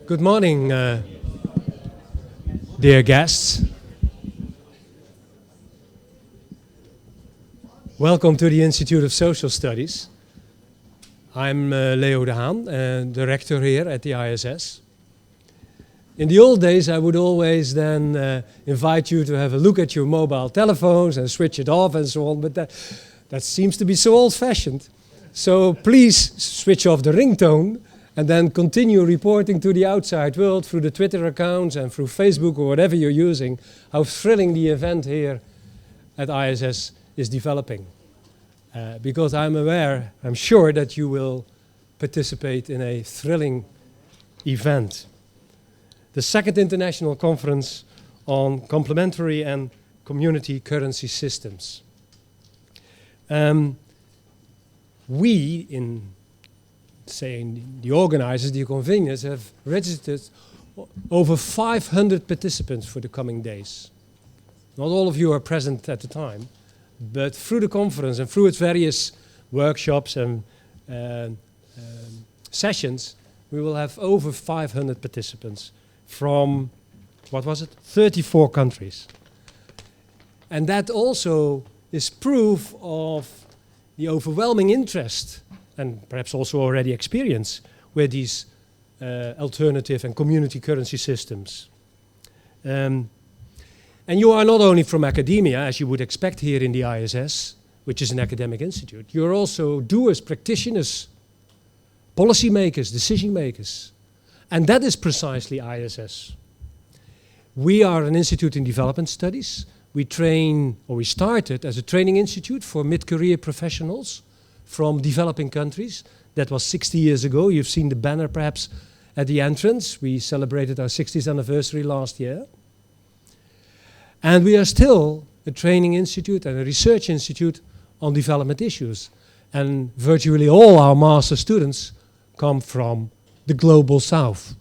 Good morning, dear guests. Welcome to the Institute of Social Studies. I'm Leo de Haan, director here at the ISS. In the old days, I would always then invite you to have a look at your mobile telephones and switch it off and so on, but that seems to be so old-fashioned. So please switch off the ringtone and then continue reporting to the outside world through the Twitter accounts and through Facebook or whatever you're using, how thrilling the event here at ISS is developing. Because I'm sure that you will participate in a thrilling event. The second international conference on complementary and community currency systems. We, the organizers, the conveners, have registered over 500 participants for the coming days. Not all of you are present at the time, but through the conference and through its various workshops and sessions, we will have over 500 participants from, 34 countries. And that also is proof of the overwhelming interest and perhaps also already experience with these alternative and community currency systems. And you are not only from academia, as you would expect here in the ISS, which is an academic institute, you're also doers, practitioners, policy makers, decision makers. And that is precisely ISS. We are an institute in development studies. We started as a training institute for mid-career professionals from developing countries. That was 60 years ago. You've seen the banner perhaps at the entrance. We celebrated our 60th anniversary last year. And we are still a training institute and a research institute on development issues. And virtually all our master students come from the global south.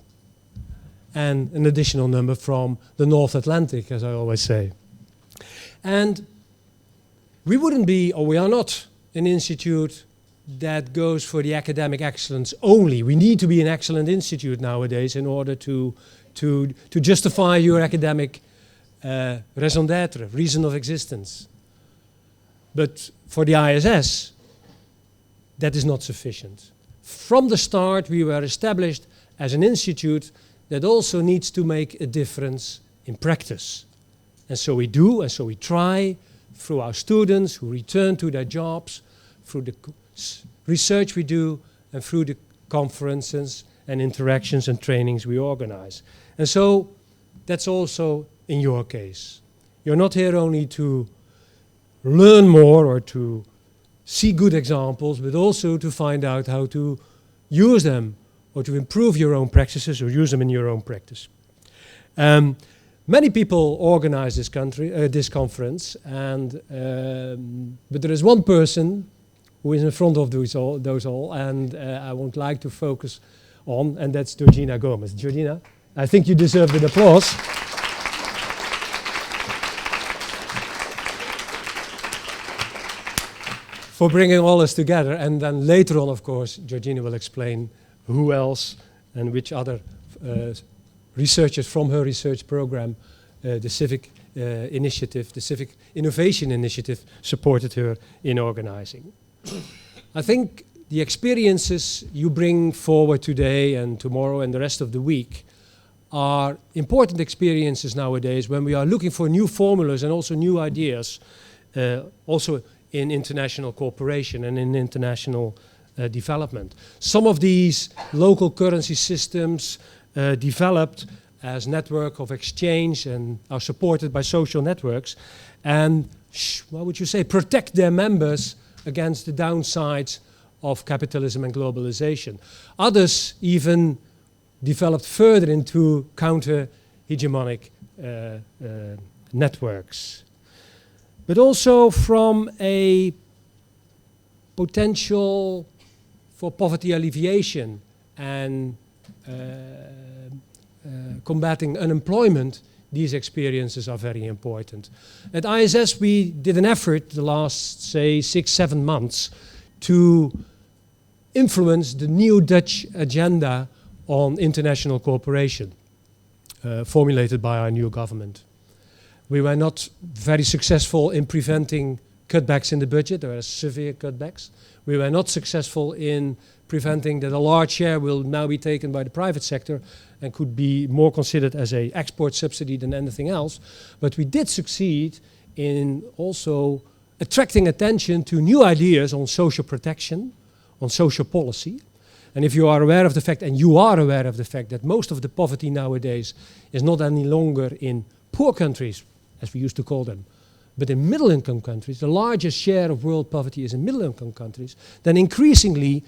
And an additional number from the North Atlantic, as I always say. And we wouldn't be, or we are not, an institute that goes for the academic excellence only. We need to be an excellent institute nowadays in order to justify your academic raison d'être, reason of existence. But for the ISS, that is not sufficient. From the start, we were established as an institute that also needs to make a difference in practice. And so we do, and so we try, through our students who return to their jobs, through the research we do, and through the conferences and interactions and trainings we organize. And so that's also in your case. You're not here only to learn more or to see good examples, but also to find out how to use them or to improve your own practices or use them in your own practice. Many people organize this conference, and but there is one person who is in front of those all, and I would like to focus on, and that's Georgina Gomez. Georgina, I think you deserve an applause. For bringing all this together, and then later on, of course, Georgina will explain who else and which other researchers from her research program, the Civic Initiative, the Civic Innovation Initiative, supported her in organizing. I think the experiences you bring forward today and tomorrow and the rest of the week are important experiences nowadays when we are looking for new formulas and also new ideas, also in international cooperation and in international development. Some of these local currency systems developed as network of exchange and are supported by social networks and, what would you say, protect their members against the downsides of capitalism and globalization. Others even developed further into counter-hegemonic networks. But also from a potential for poverty alleviation and combating unemployment, these experiences are very important. At ISS, we did an effort the last, say, 6-7 months to influence the new Dutch agenda on international cooperation formulated by our new government. We were not very successful in preventing cutbacks in the budget. There were severe cutbacks. We were not successful in preventing that a large share will now be taken by the private sector and could be more considered as an export subsidy than anything else. But we did succeed in also attracting attention to new ideas on social protection, on social policy. And if you are aware of the fact, and you are aware of the fact, that most of the poverty nowadays is not any longer in poor countries, as we used to call them, but in middle-income countries, the largest share of world poverty is in middle-income countries, then increasingly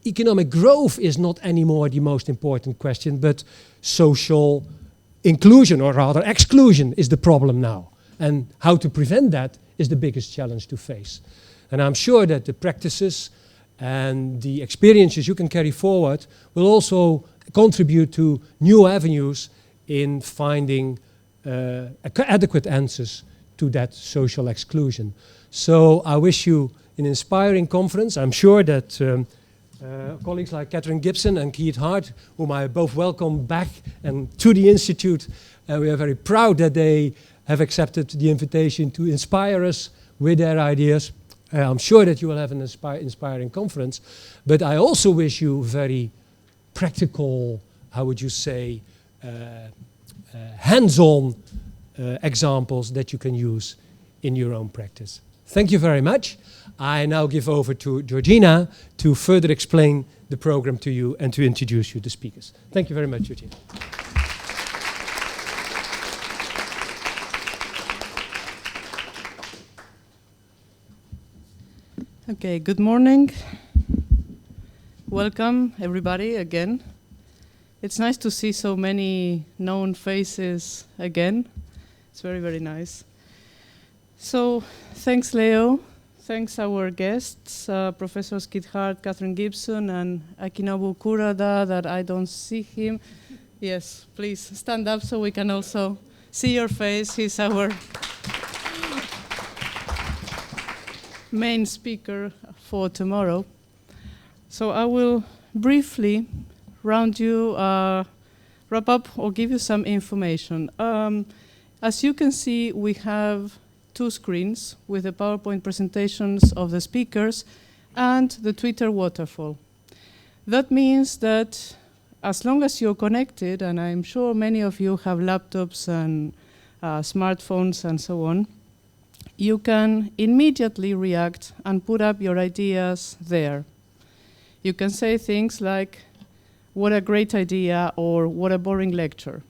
economic growth is not anymore the most important question, but social inclusion, or rather exclusion, is the problem now. And how to prevent that is the biggest challenge to face. And I'm sure that the practices and the experiences you can carry forward will also contribute to new avenues in finding adequate answers to that social exclusion. So I wish you an inspiring conference. I'm sure that colleagues like Katherine Gibson and Keith Hart, whom I both welcome back and to the Institute, we are very proud that they have accepted the invitation to inspire us with their ideas. I'm sure that you will have an inspiring conference, but I also wish you very practical, how would you say, hands-on examples that you can use in your own practice. Thank you very much. I now give over to Georgina to further explain the program to you and to introduce you to speakers. Thank you very much, Georgina. Okay, good morning. Welcome, everybody, again. It's nice to see so many known faces again. It's very, very nice. So, thanks, Leo. Thanks, our guests, Professors Keith Hart, Katherine Gibson, and Akinobu Kurada, that I don't see him. Yes, please stand up so we can also see your face. He's our main speaker for tomorrow. So I will briefly wrap up or give you some information. As you can see, we have 2 screens with the PowerPoint presentations of the speakers and the Twitter waterfall. That means that as long as you're connected, and I'm sure many of you have laptops and smartphones and so on, you can immediately react and put up your ideas there. You can say things like, what a great idea, or what a boring lecture.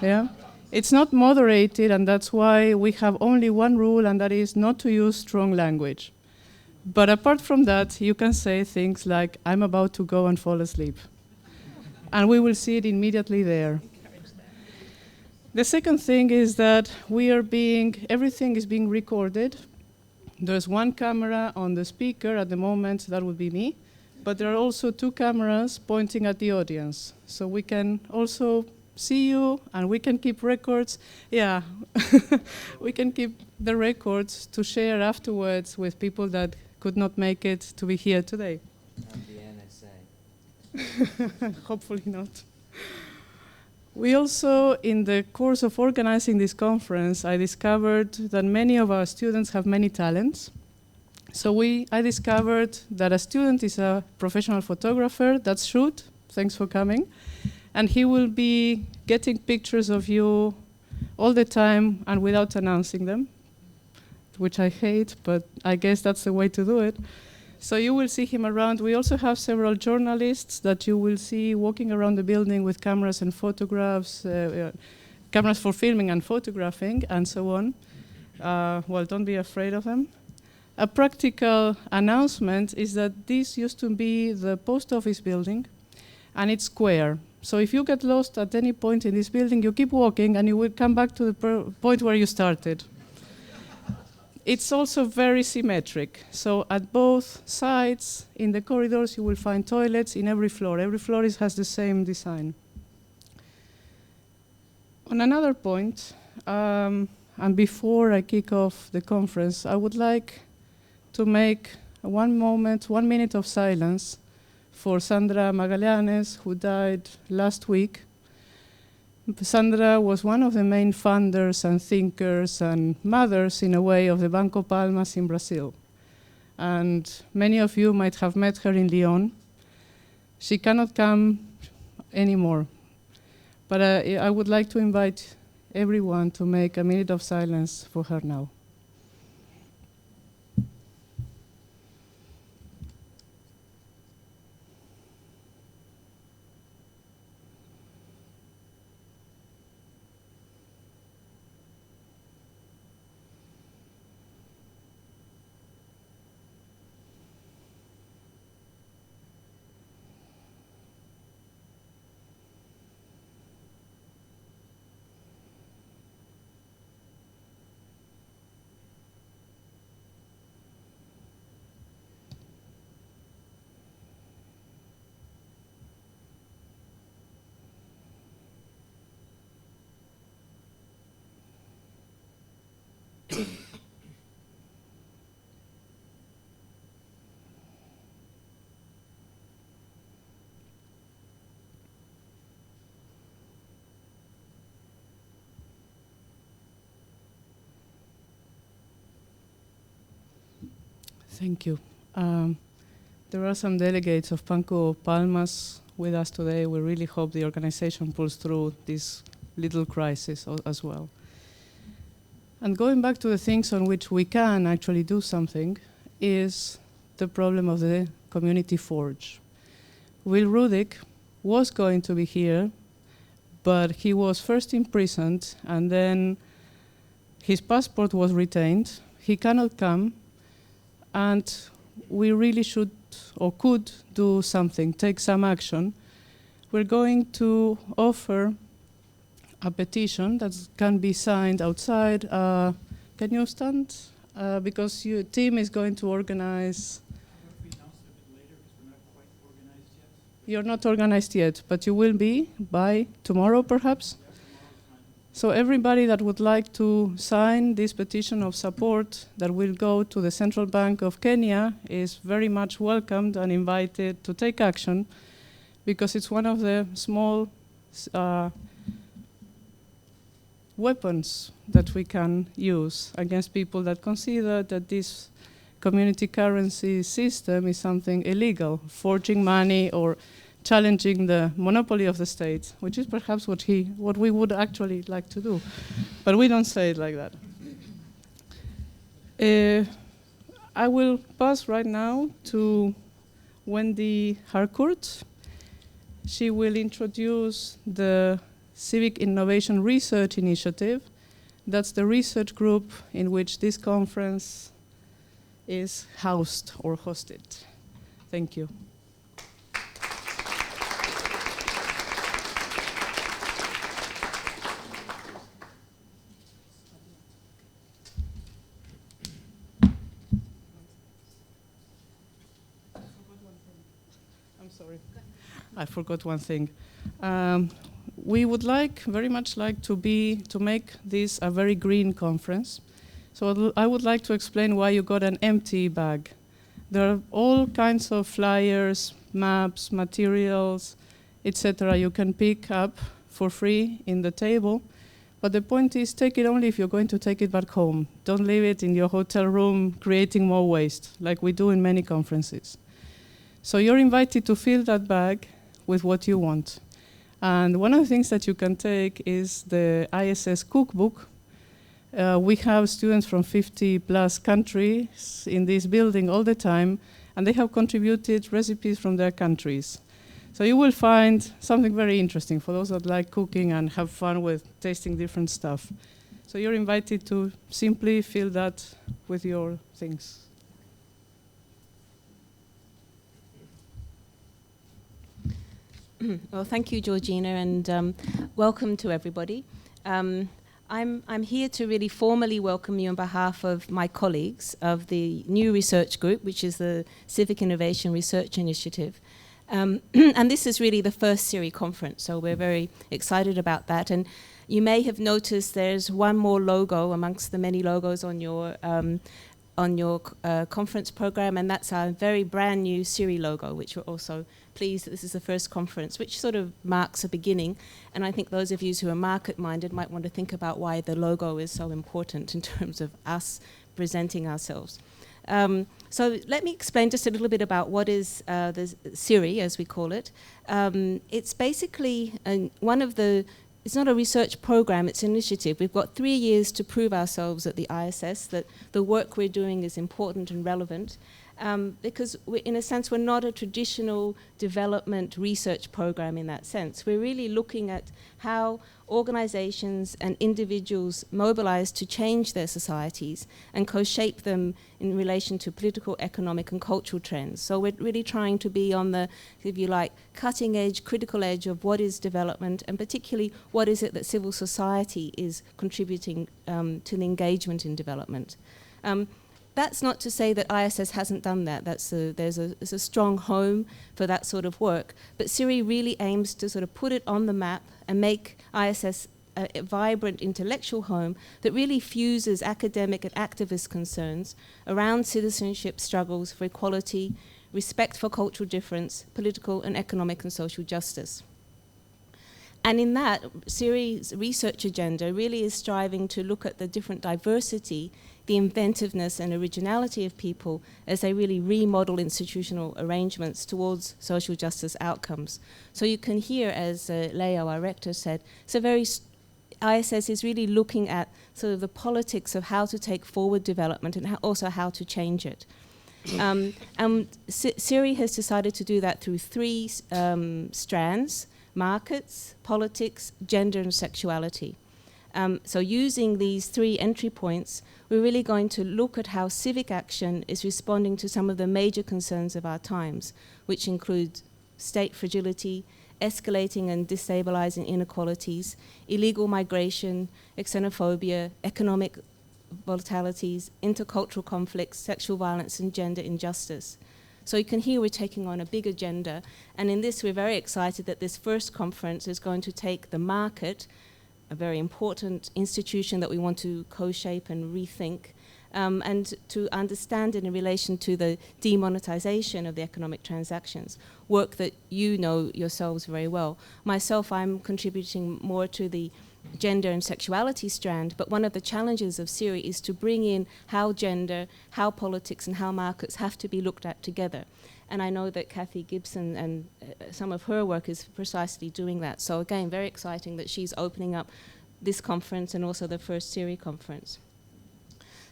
Yeah? It's not moderated, and that's why we have only one rule, and that is not to use strong language. But apart from that, you can say things like, I'm about to go and fall asleep. And we will see it immediately there. The second thing is that everything is being recorded. There's one camera on the speaker at the moment, that would be me, but there are also 2 cameras pointing at the audience. So we can also see you, and we can keep records. Yeah, we can keep the records to share afterwards with people that could not make it to be here today. And the NSA. Hopefully not. We also, in the course of organizing this conference, I discovered that many of our students have many talents. So I discovered that a student is a professional photographer. That's Shut. Thanks for coming. And he will be getting pictures of you all the time and without announcing them, which I hate, but I guess that's the way to do it. So you will see him around. We also have several journalists that you will see walking around the building with cameras and photographs, cameras for filming and photographing, and so on. Well, don't be afraid of them. A practical announcement is that this used to be the post office building, and it's square. So if you get lost at any point in this building, you keep walking, and you will come back to the point where you started. It's also very symmetric. So at both sides, in the corridors, you will find toilets in every floor. Every floor has the same design. On another point, and before I kick off the conference, I would like to make 1 minute of silence for Sandra Magallanes, who died last week. Sandra was one of the main funders and thinkers and mothers, in a way, of the Banco Palmas in Brazil. And many of you might have met her in Lyon. She cannot come anymore. But I would like to invite everyone to make a minute of silence for her now. Thank you. There are some delegates of Banco Palmas with us today. We really hope the organization pulls through this little crisis as well. And going back to the things on which we can actually do something is the problem of the community forge. Will Rudik was going to be here, but he was first imprisoned and then his passport was retained. He cannot come. And we really should or could do something, take some action. We're going to offer a petition that can be signed outside. Can you stand? Because your team is going to organize. We announced it a bit later because we're not quite organized yet. You're not organized yet, but you will be by tomorrow, perhaps? So everybody that would like to sign this petition of support that will go to the Central Bank of Kenya is very much welcomed and invited to take action, because it's one of the small weapons that we can use against people that consider that this community currency system is something illegal, forging money or challenging the monopoly of the state, which is perhaps what we would actually like to do. But we don't say it like that. I will pass right now to Wendy Harcourt. She will introduce the Civic Innovation Research Initiative. That's the research group in which this conference is housed or hosted. Thank you. Sorry, I forgot one thing. We would very much like to make this a very green conference. So I would like to explain why you got an empty bag. There are all kinds of flyers, maps, materials, etc. you can pick up for free in the table. But the point is, take it only if you're going to take it back home. Don't leave it in your hotel room creating more waste, like we do in many conferences. So you're invited to fill that bag with what you want. And one of the things that you can take is the ISS cookbook. We have students from 50 plus countries in this building all the time, and they have contributed recipes from their countries. So you will find something very interesting for those that like cooking and have fun with tasting different stuff. So you're invited to simply fill that with your things. Well, thank you, Georgina, and welcome to everybody. I'm here to really formally welcome you on behalf of my colleagues of the new research group, which is the Civic Innovation Research Initiative. And this is really the first CIRI conference, so we're very excited about that. And you may have noticed there's one more logo amongst the many logos on your on your conference program, and that's our very brand new CIRI logo, which we're also pleased that this is the first conference, which sort of marks a beginning. And I think those of you who are market-minded might want to think about why the logo is so important in terms of us presenting ourselves. So let me explain just a little bit about what is the CIRI, as we call it. It's basically it's not a research program, it's an initiative. We've got 3 years to prove ourselves at the ISS that the work we're doing is important and relevant. Because in a sense, we're not a traditional development research program in that sense. We're really looking at how organizations and individuals mobilize to change their societies and co-shape them in relation to political, economic, and cultural trends. So we're really trying to be on the, if you like, cutting edge, critical edge of what is development, and particularly what is it that civil society is contributing to the engagement in development. That's not to say that ISS hasn't done that. There's a strong home for that sort of work. But CIRI really aims to sort of put it on the map and make ISS a vibrant intellectual home that really fuses academic and activist concerns around citizenship struggles for equality, respect for cultural difference, political and economic and social justice. And in that, CIRI's research agenda really is striving to look at the different diversity, the inventiveness and originality of people as they really remodel institutional arrangements towards social justice outcomes. So you can hear, as Leo, our rector, said, ISS is really looking at sort of the politics of how to take forward development and also how to change it. And CIRI has decided to do that through 3 strands: markets, politics, gender and sexuality. So using these 3 entry points, we're really going to look at how civic action is responding to some of the major concerns of our times, which include state fragility, escalating and destabilizing inequalities, illegal migration, xenophobia, economic volatilities, intercultural conflicts, sexual violence, and gender injustice. So you can hear we're taking on a big agenda, and in this we're very excited that this first conference is going to take the market, a very important institution that we want to co-shape and rethink, and to understand it in relation to the demonetization of the economic transactions, work that you know yourselves very well. Myself, I'm contributing more to the gender and sexuality strand, but one of the challenges of CIRI is to bring in how gender, how politics, and how markets have to be looked at together. And I know that Kathy Gibson and some of her work is precisely doing that. So again, very exciting that she's opening up this conference and also the first CIRI conference.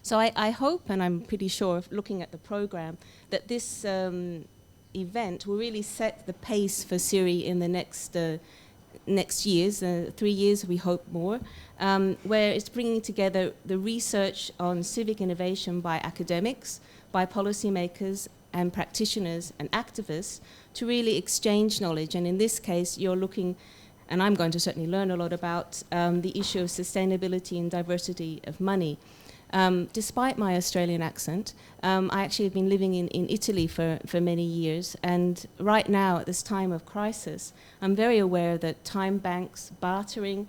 So I hope, and I'm pretty sure, looking at the program, that this event will really set the pace for CIRI in the next years, 3 years, we hope more, where it's bringing together the research on civic innovation by academics, by policymakers, and practitioners and activists to really exchange knowledge. And in this case, you're looking, and I'm going to certainly learn a lot about the issue of sustainability and diversity of money. Despite my Australian accent, I actually have been living in Italy for many years, and right now, at this time of crisis, I'm very aware that time banks, bartering,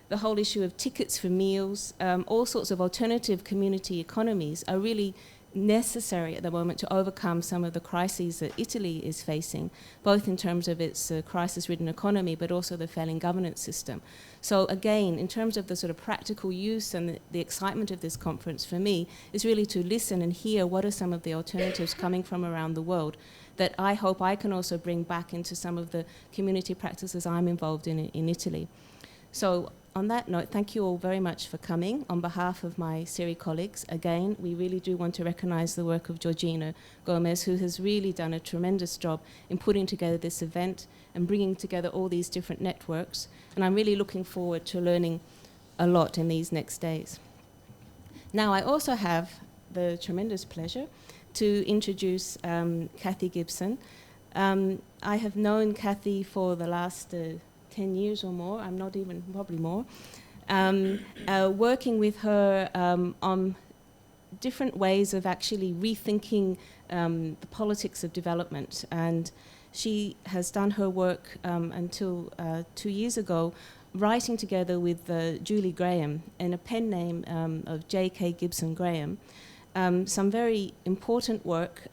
the whole issue of tickets for meals, all sorts of alternative community economies are really necessary at the moment to overcome some of the crises that Italy is facing, both in terms of its crisis-ridden economy, but also the failing governance system. So again, in terms of the sort of practical use and the excitement of this conference for me is really to listen and hear what are some of the alternatives coming from around the world that I hope I can also bring back into some of the community practices I'm involved in Italy. So on that note, thank you all very much for coming. On behalf of my CIRI colleagues, again, we really do want to recognize the work of Georgina Gomez, who has really done a tremendous job in putting together this event and bringing together all these different networks. And I'm really looking forward to learning a lot in these next days. Now, I also have the tremendous pleasure to introduce Kathy Gibson. I have known Kathy for the last 10 years or more, I'm not even, probably more, working with her on different ways of actually rethinking the politics of development. And she has done her work until 2 years ago, writing together with Julie Graham in a pen name of J.K. Gibson Graham. some very important work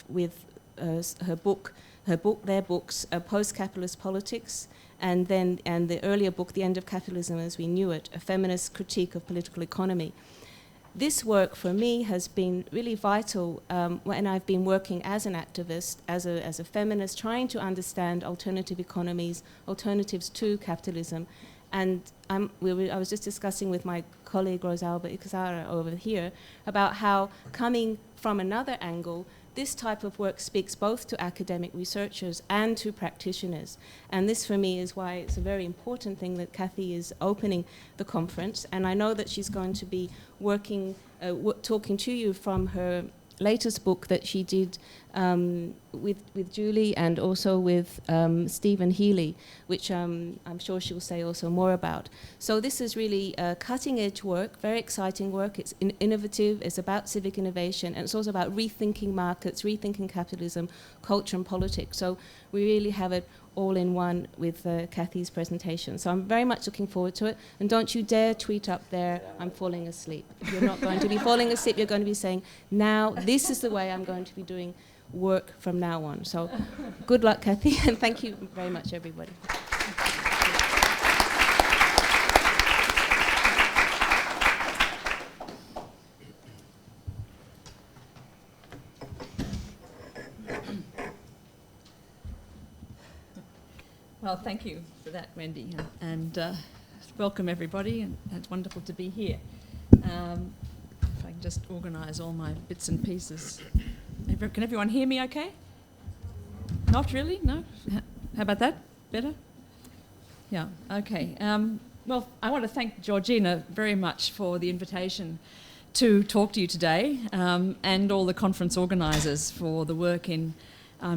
with their books, Post-Capitalist Politics, and the earlier book, The End of Capitalism as We Knew It, A Feminist Critique of Political Economy. This work for me has been really vital when I've been working as an activist, as a feminist, trying to understand alternative economies, alternatives to capitalism. And I was just discussing with my colleague Rosalba Ikazara over here about how, coming from another angle, this type of work speaks both to academic researchers and to practitioners. And this, for me, is why it's a very important thing that Kathy is opening the conference. And I know that she's going to be working, talking to you from her latest book that she did with Julie and also with Stephen Healy, which I'm sure she'll say also more about. So this is really cutting-edge work, very exciting work. It's innovative, it's about civic innovation, and it's also about rethinking markets, rethinking capitalism, culture and politics. So we really have it all in one with Kathy's presentation. So I'm very much looking forward to it. And don't you dare tweet up there, I'm falling asleep. You're not going to be falling asleep, you're going to be saying, now this is the way I'm going to be doing work from now on. So good luck, Kathy, and thank you very much, everybody. Well, thank you for that, Wendy, and welcome everybody, and it's wonderful to be here. If I can just organise all my bits and pieces. Can everyone hear me okay? Not really? No? How about that? Better? Yeah, okay. Well, I want to thank Georgina very much for the invitation to talk to you today, and all the conference organisers for the work in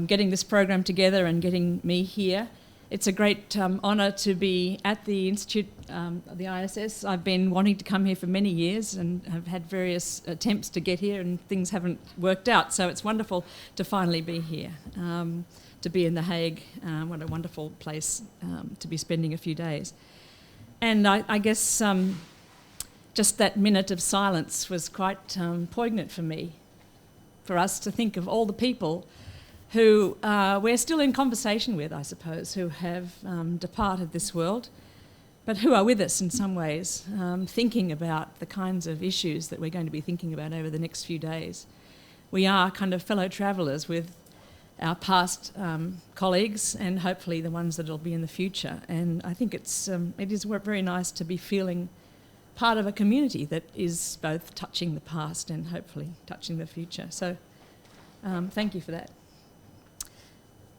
getting this program together and getting me here. It's a great honour to be at the Institute, the ISS. I've been wanting to come here for many years and have had various attempts to get here, and things haven't worked out. So it's wonderful to finally be here, to be in The Hague. What a wonderful place to be spending a few days. And I guess just that minute of silence was quite poignant for me, for us to think of all the people who we're still in conversation with, I suppose, who have departed this world, but who are with us in some ways, thinking about the kinds of issues that we're going to be thinking about over the next few days. We are kind of fellow travellers with our past colleagues and hopefully the ones that will be in the future. And I think it is very nice to be feeling part of a community that is both touching the past and hopefully touching the future. So thank you for that.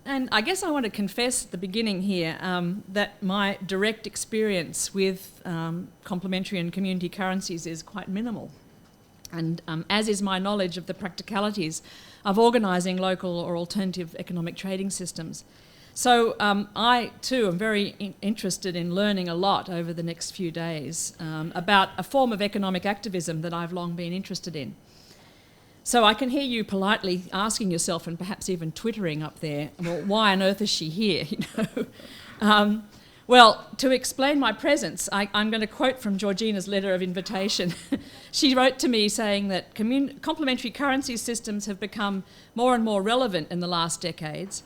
And I guess I want to confess at the beginning here that my direct experience with complementary and community currencies is quite minimal, and as is my knowledge of the practicalities of organising local or alternative economic trading systems. So I too am very interested in learning a lot over the next few days about a form of economic activism that I've long been interested in. So I can hear you politely asking yourself, and perhaps even twittering up there, well, why on earth is she here? Well, to explain my presence, I'm going to quote from Georgina's letter of invitation. She wrote to me saying that complementary currency systems have become more and more relevant in the last decades,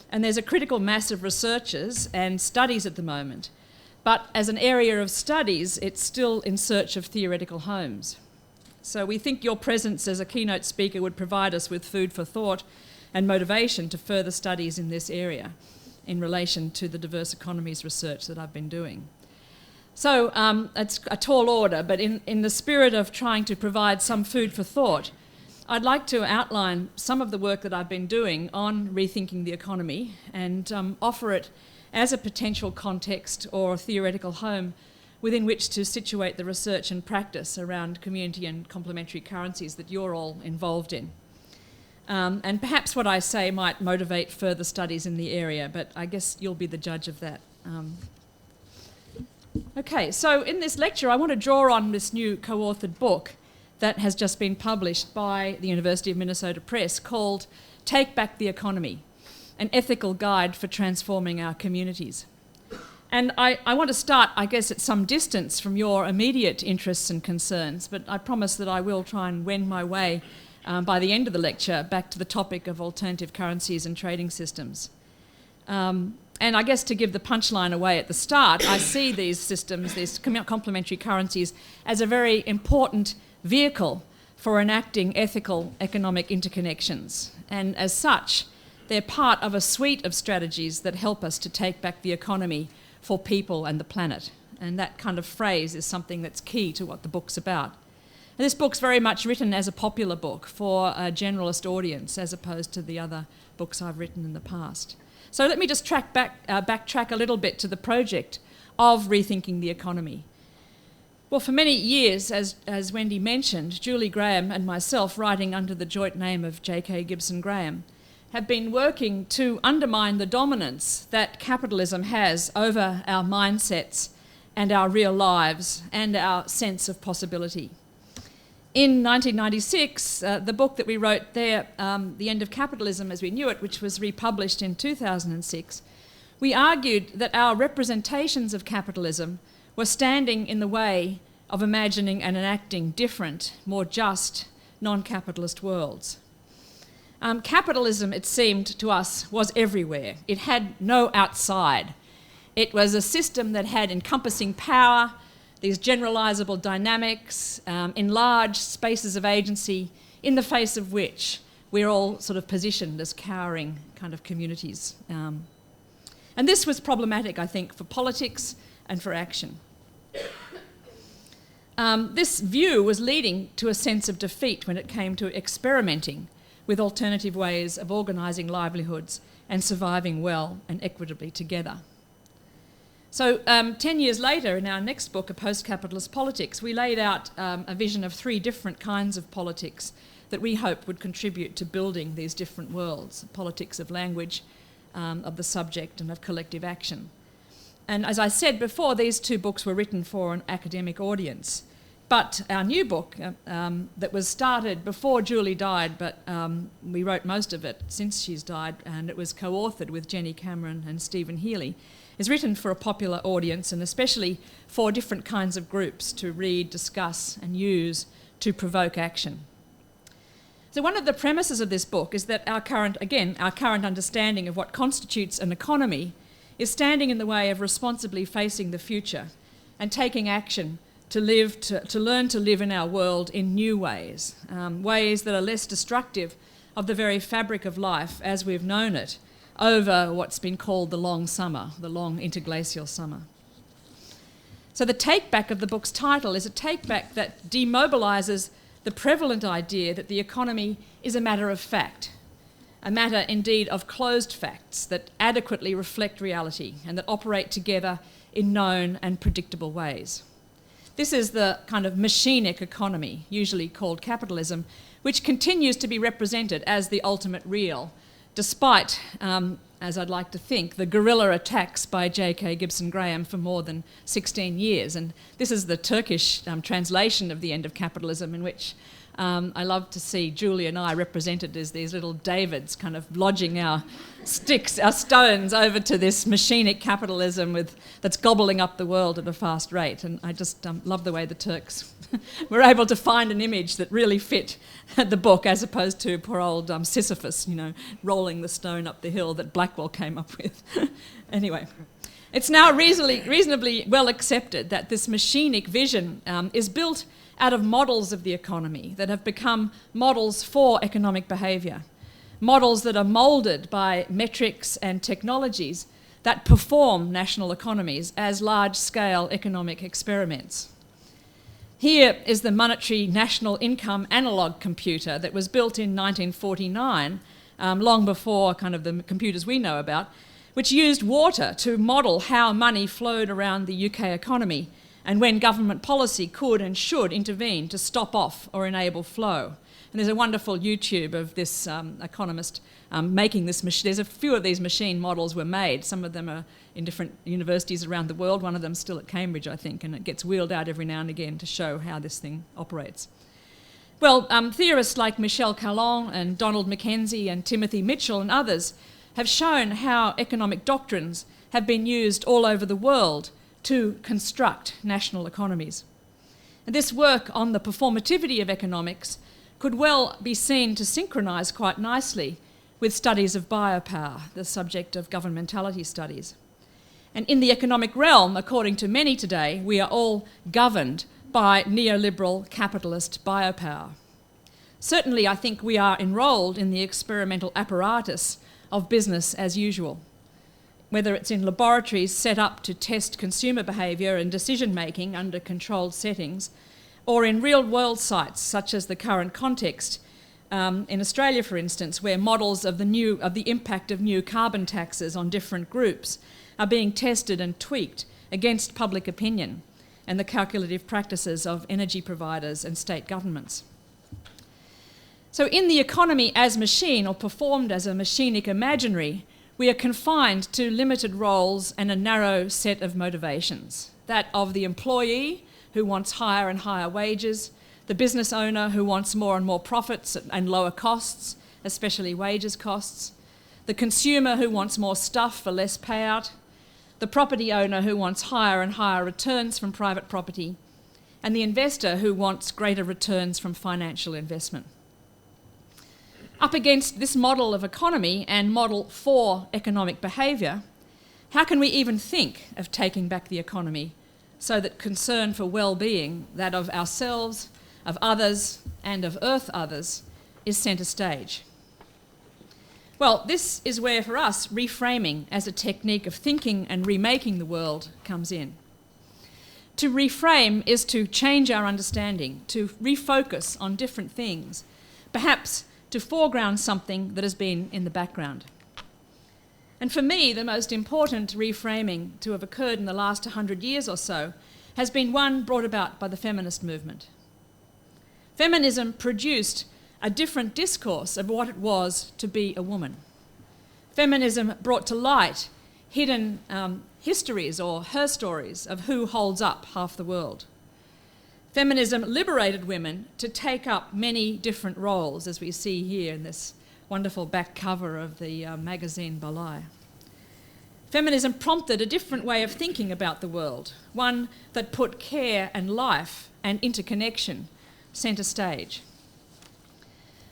and there's a critical mass of researchers and studies at the moment. But as an area of studies, it's still in search of theoretical homes. So we think your presence as a keynote speaker would provide us with food for thought and motivation to further studies in this area in relation to the diverse economies research that I've been doing. So it's a tall order, but in the spirit of trying to provide some food for thought, I'd like to outline some of the work that I've been doing on rethinking the economy and offer it as a potential context or theoretical home within which to situate the research and practice around community and complementary currencies that you're all involved in. And perhaps what I say might motivate further studies in the area, but I guess you'll be the judge of that. Okay, so in this lecture I want to draw on this new co-authored book that has just been published by the University of Minnesota Press called Take Back the Economy, an ethical guide for transforming our communities. And I want to start, I guess, at some distance from your immediate interests and concerns, but I promise that I will try and wend my way by the end of the lecture back to the topic of alternative currencies and trading systems. And I guess to give the punchline away at the start, I see these systems, these complementary currencies, as a very important vehicle for enacting ethical economic interconnections. And as such, they're part of a suite of strategies that help us to take back the economy for people and the planet. And that kind of phrase is something that's key to what the book's about. And this book's very much written as a popular book for a generalist audience as opposed to the other books I've written in the past. So let me just backtrack a little bit to the project of rethinking the economy. Well, for many years, as Wendy mentioned, Julie Graham and myself, writing under the joint name of J.K. Gibson Graham, have been working to undermine the dominance that capitalism has over our mindsets and our real lives and our sense of possibility. In 1996, the book that we wrote there, The End of Capitalism as We Knew It, which was republished in 2006, we argued that our representations of capitalism were standing in the way of imagining and enacting different, more just, non-capitalist worlds. Capitalism, it seemed to us, was everywhere. It had no outside. It was a system that had encompassing power, these generalisable dynamics, enlarged spaces of agency, in the face of which we're all sort of positioned as cowering kind of communities. And this was problematic, I think, for politics and for action. This view was leading to a sense of defeat when it came to experimenting with alternative ways of organising livelihoods and surviving well and equitably together. So 10 years later, in our next book, A Post-Capitalist Politics, we laid out a vision of 3 different kinds of politics that we hoped would contribute to building these different worlds: politics of language, of the subject, and of collective action. And as I said before, these 2 books were written for an academic audience. But our new book, that was started before Julie died, but we wrote most of it since she's died, and it was co-authored with Jenny Cameron and Stephen Healy, is written for a popular audience and especially for different kinds of groups to read, discuss, and use to provoke action. So one of the premises of this book is that our current understanding of what constitutes an economy is standing in the way of responsibly facing the future and taking action to learn to live in our world in new ways, ways that are less destructive of the very fabric of life as we've known it over what's been called the long summer, the long interglacial summer. So the take-back of the book's title is a take-back that demobilises the prevalent idea that the economy is a matter of fact, a matter indeed of closed facts that adequately reflect reality and that operate together in known and predictable ways. This is the kind of machinic economy, usually called capitalism, which continues to be represented as the ultimate real, despite, as I'd like to think, the guerrilla attacks by J.K. Gibson Graham for more than 16 years. And this is the Turkish translation of The End of Capitalism, in which I love to see Julie and I represented as these little Davids kind of lodging our sticks, our stones over to this machinic capitalism that's gobbling up the world at a fast rate. And I just love the way the Turks were able to find an image that really fit the book, as opposed to poor old Sisyphus, rolling the stone up the hill that Blackwell came up with. Anyway, it's now reasonably well accepted that this machinic vision is built out of models of the economy that have become models for economic behaviour, models that are moulded by metrics and technologies that perform national economies as large-scale economic experiments. Here is the monetary national income analogue computer that was built in 1949, long before kind of the computers we know about, which used water to model how money flowed around the UK economy and when government policy could and should intervene to stop off or enable flow. And there's a wonderful YouTube of this economist making this machine. There's a few of these machine models were made. Some of them are in different universities around the world. One of them still at Cambridge, I think, and it gets wheeled out every now and again to show how this thing operates. Well, theorists like Michel Calon and Donald Mackenzie and Timothy Mitchell and others have shown how economic doctrines have been used all over the world to construct national economies. And this work on the performativity of economics could well be seen to synchronise quite nicely with studies of biopower, the subject of governmentality studies. And in the economic realm, according to many today, we are all governed by neoliberal capitalist biopower. Certainly, I think we are enrolled in the experimental apparatus of business as usual, whether it's in laboratories set up to test consumer behaviour and decision-making under controlled settings, or in real-world sites such as the current context in Australia, for instance, where models of the impact of new carbon taxes on different groups are being tested and tweaked against public opinion and the calculative practices of energy providers and state governments. So in the economy as machine, or performed as a machinic imaginary, we are confined to limited roles and a narrow set of motivations. That of the employee, who wants higher and higher wages, the business owner who wants more and more profits and lower costs, especially wages costs, the consumer who wants more stuff for less payout, the property owner who wants higher and higher returns from private property, and the investor who wants greater returns from financial investment. Up against this model of economy and model for economic behaviour, how can we even think of taking back the economy so that concern for well-being, that of ourselves, of others, and of Earth others, is centre stage? Well, this is where, for us, reframing as a technique of thinking and remaking the world comes in. To reframe is to change our understanding, to refocus on different things, perhaps to foreground something that has been in the background. And for me, the most important reframing to have occurred in the last 100 years or so has been one brought about by the feminist movement. Feminism produced a different discourse of what it was to be a woman. Feminism brought to light hidden histories or her stories of who holds up half the world. Feminism liberated women to take up many different roles, as we see here in this wonderful back cover of the magazine Balai. Feminism prompted a different way of thinking about the world, one that put care and life and interconnection centre stage.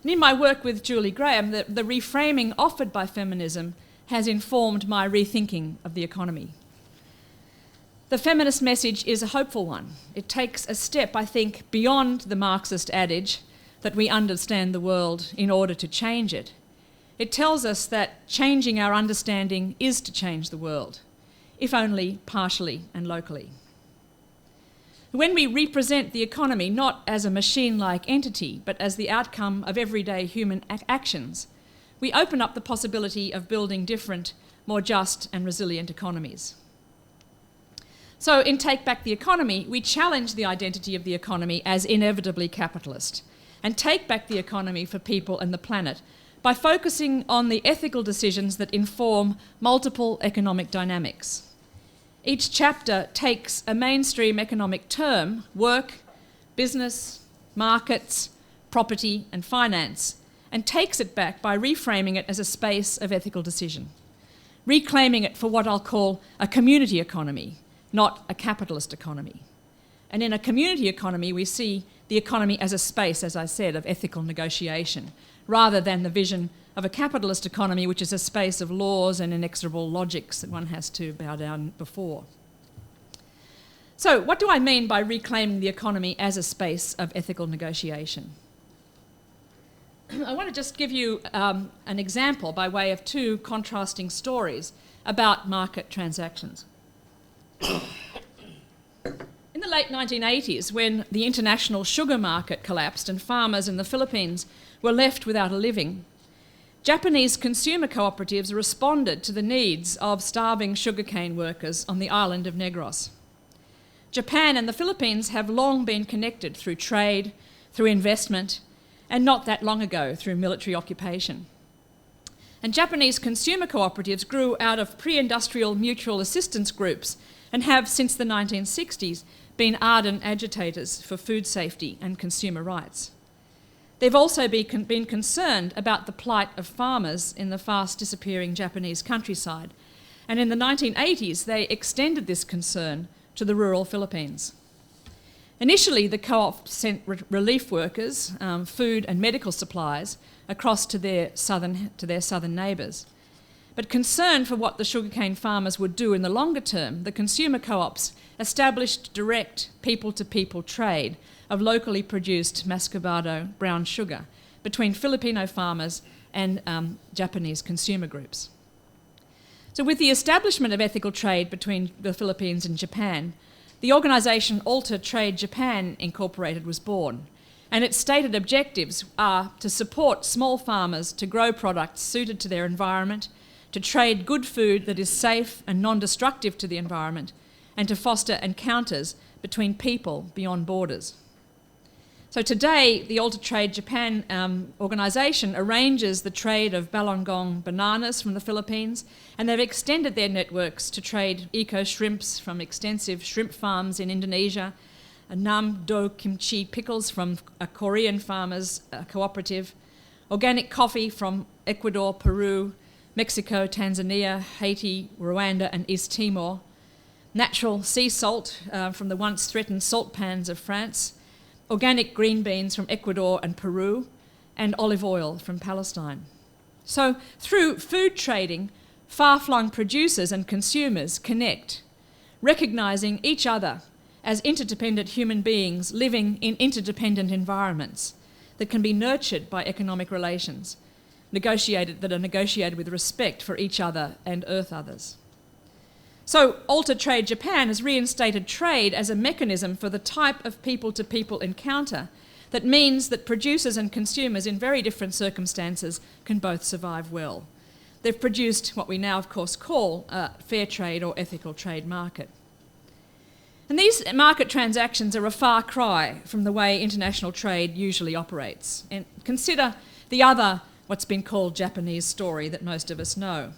And in my work with Julie Graham, the reframing offered by feminism has informed my rethinking of the economy. The feminist message is a hopeful one. It takes a step, I think, beyond the Marxist adage that we understand the world in order to change it. It tells us that changing our understanding is to change the world, if only partially and locally. When we represent the economy not as a machine-like entity, but as the outcome of everyday human actions, we open up the possibility of building different, more just and resilient economies. So in Take Back the Economy, we challenge the identity of the economy as inevitably capitalist and take back the economy for people and the planet by focusing on the ethical decisions that inform multiple economic dynamics. Each chapter takes a mainstream economic term, work, business, markets, property and finance, and takes it back by reframing it as a space of ethical decision, reclaiming it for what I'll call a community economy, not a capitalist economy. And in a community economy, we see the economy as a space, as I said, of ethical negotiation, rather than the vision of a capitalist economy, which is a space of laws and inexorable logics that one has to bow down before. So what do I mean by reclaiming the economy as a space of ethical negotiation? I want to just give you an example by way of two contrasting stories about market transactions. In the late 1980s, when the international sugar market collapsed and farmers in the Philippines were left without a living, Japanese consumer cooperatives responded to the needs of starving sugarcane workers on the island of Negros. Japan and the Philippines have long been connected through trade, through investment, and not that long ago through military occupation. And Japanese consumer cooperatives grew out of pre-industrial mutual assistance groups and have, since the 1960s, been ardent agitators for food safety and consumer rights. They've also been concerned about the plight of farmers in the fast disappearing Japanese countryside And in the 1980s, they extended this concern to the rural Philippines. Initially, the co-op sent relief workers, food and medical supplies across to their southern neighbours. But concerned for what the sugarcane farmers would do in the longer term, the consumer co-ops established direct people-to-people trade of locally produced mascabado brown sugar between Filipino farmers and Japanese consumer groups. So with the establishment of ethical trade between the Philippines and Japan, the organisation Alter Trade Japan Incorporated was born, and its stated objectives are to support small farmers to grow products suited to their environment, to trade good food that is safe and non-destructive to the environment, and to foster encounters between people beyond borders. So today, the Alter Trade Japan organisation arranges the trade of Balongong bananas from the Philippines, and they've extended their networks to trade eco-shrimps from extensive shrimp farms in Indonesia, Nam Do kimchi pickles from a Korean farmers cooperative, organic coffee from Ecuador, Peru, Mexico, Tanzania, Haiti, Rwanda and East Timor, natural sea salt from the once threatened salt pans of France, organic green beans from Ecuador and Peru, and olive oil from Palestine. So through food trading, far-flung producers and consumers connect, recognising each other as interdependent human beings living in interdependent environments that can be nurtured by economic relations, that are negotiated with respect for each other and earth others. So Alter Trade Japan has reinstated trade as a mechanism for the type of people-to-people encounter that means that producers and consumers in very different circumstances can both survive well. They've produced what we now, of course, call a fair trade or ethical trade market. And these market transactions are a far cry from the way international trade usually operates. And consider the other, what's been called Japanese story that most of us know.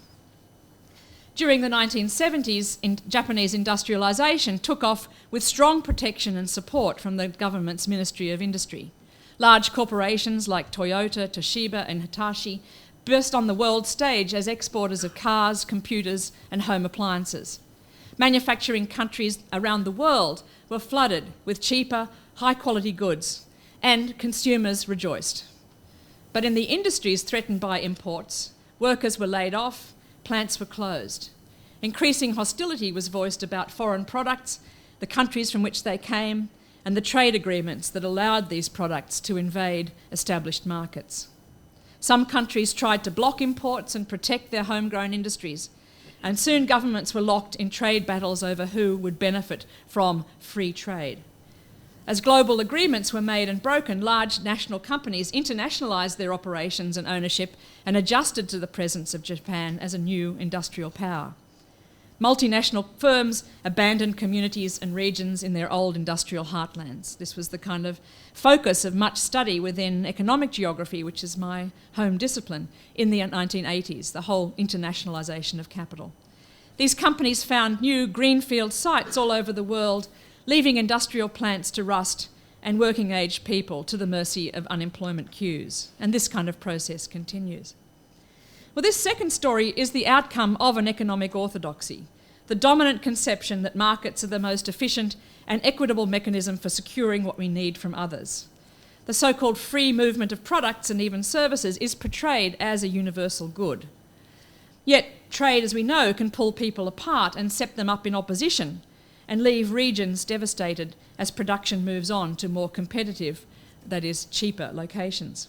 During the 1970s, Japanese industrialisation took off with strong protection and support from the government's Ministry of Industry. Large corporations like Toyota, Toshiba and Hitachi burst on the world stage as exporters of cars, computers and home appliances. Manufacturing countries around the world were flooded with cheaper, high-quality goods, and consumers rejoiced. But in the industries threatened by imports, workers were laid off, plants were closed. Increasing hostility was voiced about foreign products, the countries from which they came, and the trade agreements that allowed these products to invade established markets. Some countries tried to block imports and protect their homegrown industries, and soon governments were locked in trade battles over who would benefit from free trade. As global agreements were made and broken, large national companies internationalised their operations and ownership and adjusted to the presence of Japan as a new industrial power. Multinational firms abandoned communities and regions in their old industrial heartlands. This was the kind of focus of much study within economic geography, which is my home discipline, in the 1980s, the whole internationalisation of capital. These companies found new greenfield sites all over the world, leaving industrial plants to rust and working-age people to the mercy of unemployment queues. And this kind of process continues. Well, this second story is the outcome of an economic orthodoxy, the dominant conception that markets are the most efficient and equitable mechanism for securing what we need from others. The so-called free movement of products and even services is portrayed as a universal good. Yet trade, as we know, can pull people apart and set them up in opposition and leave regions devastated as production moves on to more competitive, that is, cheaper locations.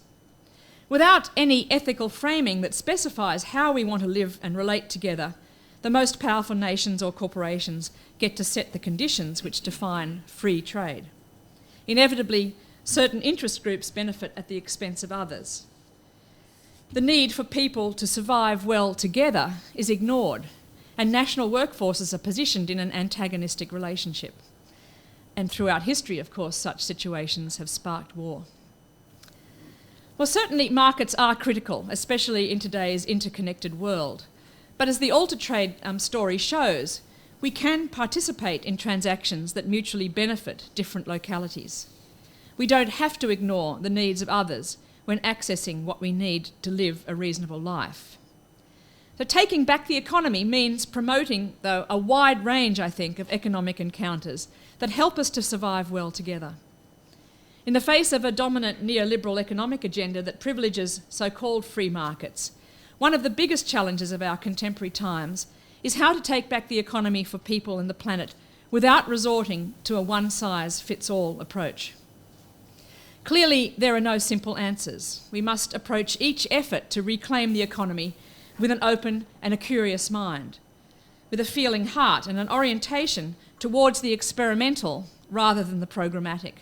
Without any ethical framing that specifies how we want to live and relate together, the most powerful nations or corporations get to set the conditions which define free trade. Inevitably, certain interest groups benefit at the expense of others. The need for people to survive well together is ignored, and national workforces are positioned in an antagonistic relationship. And throughout history, of course, such situations have sparked war. Well, certainly markets are critical, especially in today's interconnected world. But as the Alter Trade story shows, we can participate in transactions that mutually benefit different localities. We don't have to ignore the needs of others when accessing what we need to live a reasonable life. So taking back the economy means promoting, though, a wide range, I think, of economic encounters that help us to survive well together. In the face of a dominant neoliberal economic agenda that privileges so-called free markets, one of the biggest challenges of our contemporary times is how to take back the economy for people and the planet without resorting to a one-size-fits-all approach. Clearly, there are no simple answers. We must approach each effort to reclaim the economy with an open and a curious mind, with a feeling heart and an orientation towards the experimental rather than the programmatic.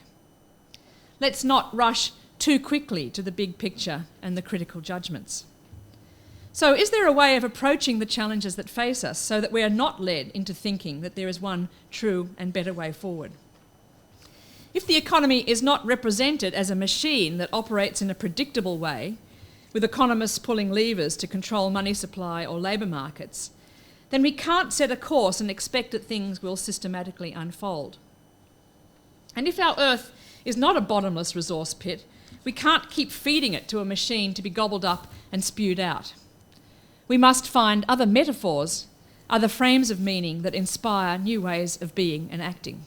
Let's not rush too quickly to the big picture and the critical judgments. So is there a way of approaching the challenges that face us so that we are not led into thinking that there is one true and better way forward? If the economy is not represented as a machine that operates in a predictable way, with economists pulling levers to control money supply or labour markets, then we can't set a course and expect that things will systematically unfold. And if our Earth is not a bottomless resource pit, we can't keep feeding it to a machine to be gobbled up and spewed out. We must find other metaphors, other frames of meaning that inspire new ways of being and acting.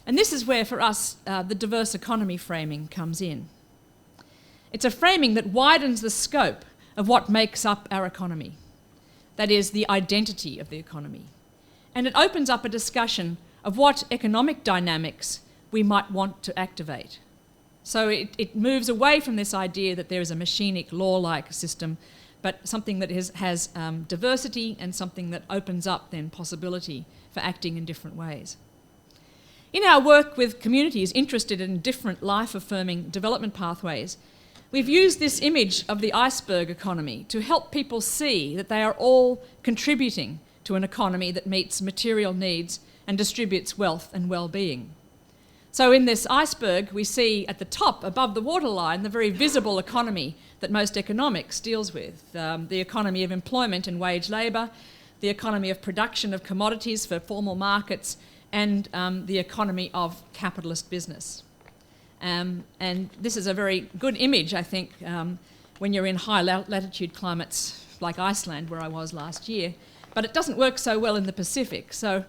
And this is where, for us, the diverse economy framing comes in. It's a framing that widens the scope of what makes up our economy, that is, the identity of the economy. And it opens up a discussion of what economic dynamics we might want to activate. So it moves away from this idea that there is a machinic, law-like system, but something that has diversity and something that opens up then possibility for acting in different ways. In our work with communities interested in different life-affirming development pathways, we've used this image of the iceberg economy to help people see that they are all contributing to an economy that meets material needs and distributes wealth and well-being. So in this iceberg, we see at the top, above the waterline, the very visible economy that most economics deals with, the economy of employment and wage labour, the economy of production of commodities for formal markets, and the economy of capitalist business. And this is a very good image, I think, when you're in high latitude climates like Iceland, where I was last year, but it doesn't work so well in the Pacific. So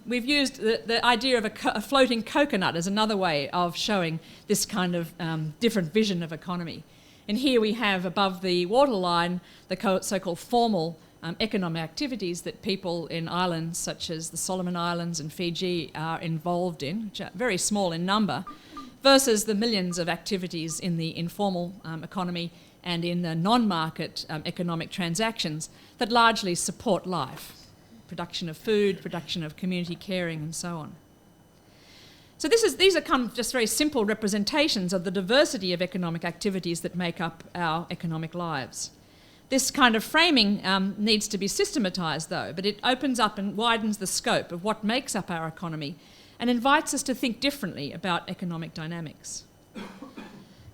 we've used the idea of a floating coconut as another way of showing this kind of different vision of economy. And here we have above the waterline the so-called formal economic activities that people in islands such as the Solomon Islands and Fiji are involved in, which are very small in number, versus the millions of activities in the informal economy and in the non-market economic transactions that largely support life. Production of food, production of community caring, and so on. So these are kind of just very simple representations of the diversity of economic activities that make up our economic lives. This kind of framing needs to be systematised, though, but it opens up and widens the scope of what makes up our economy and invites us to think differently about economic dynamics.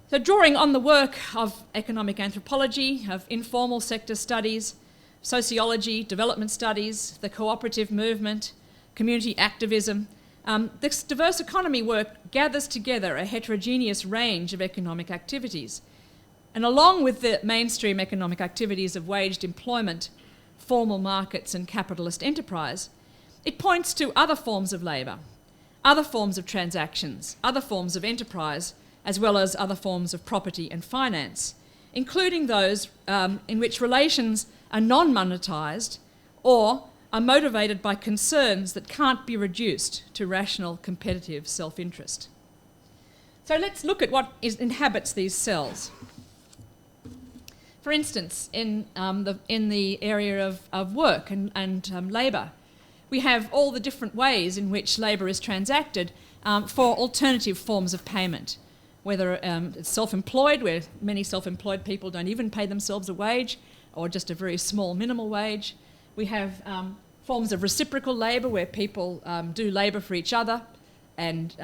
So drawing on the work of economic anthropology, of informal sector studies, sociology, development studies, the cooperative movement, community activism, this diverse economy work gathers together a heterogeneous range of economic activities. And along with the mainstream economic activities of waged employment, formal markets and capitalist enterprise, it points to other forms of labour, other forms of transactions, other forms of enterprise, as well as other forms of property and finance, including those in which relations are non-monetised or are motivated by concerns that can't be reduced to rational competitive self-interest. So let's look at what inhabits these cells. For instance, in the area of work and labour, we have all the different ways in which labour is transacted for alternative forms of payment, whether it's self-employed, where many self-employed people don't even pay themselves a wage, or just a very small minimal wage. We have forms of reciprocal labour, where people do labour for each other and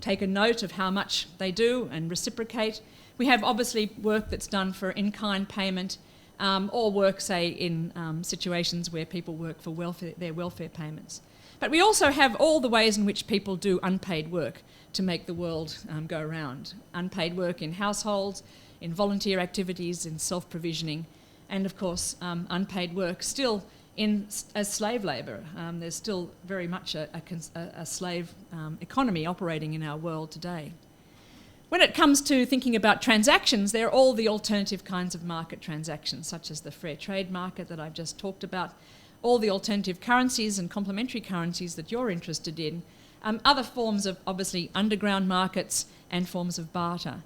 take a note of how much they do and reciprocate. We have obviously work that's done for in-kind payment, or work, say, in situations where people work for their welfare payments. But we also have all the ways in which people do unpaid work to make the world go round. Unpaid work in households, in volunteer activities, in self-provisioning, and of course unpaid work still as slave labour. There's still very much a slave economy operating in our world today. When it comes to thinking about transactions, there are all the alternative kinds of market transactions, such as the fair trade market that I've just talked about, all the alternative currencies and complementary currencies that you're interested in, other forms of, obviously, underground markets and forms of barter.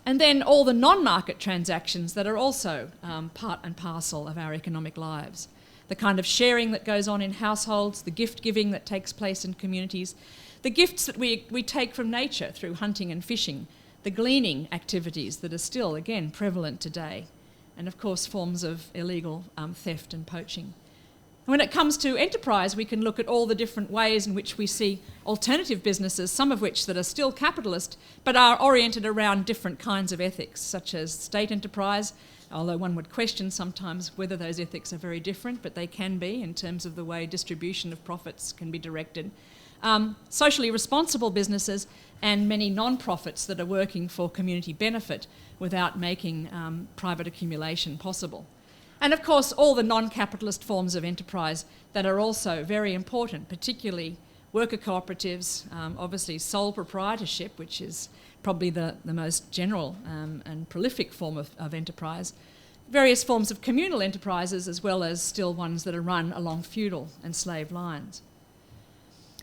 And then all the non-market transactions that are also part and parcel of our economic lives. The kind of sharing that goes on in households, the gift giving that takes place in communities, the gifts that we take from nature through hunting and fishing, the gleaning activities that are still, again, prevalent today, and of course forms of illegal theft and poaching. And when it comes to enterprise, we can look at all the different ways in which we see alternative businesses, some of which that are still capitalist, but are oriented around different kinds of ethics, such as state enterprise, although one would question sometimes whether those ethics are very different, but they can be in terms of the way distribution of profits can be directed. Socially responsible businesses and many non-profits that are working for community benefit without making private accumulation possible. And of course all the non-capitalist forms of enterprise that are also very important, particularly worker cooperatives, obviously sole proprietorship, which is probably the most general and prolific form of enterprise, various forms of communal enterprises, as well as still ones that are run along feudal and slave lines.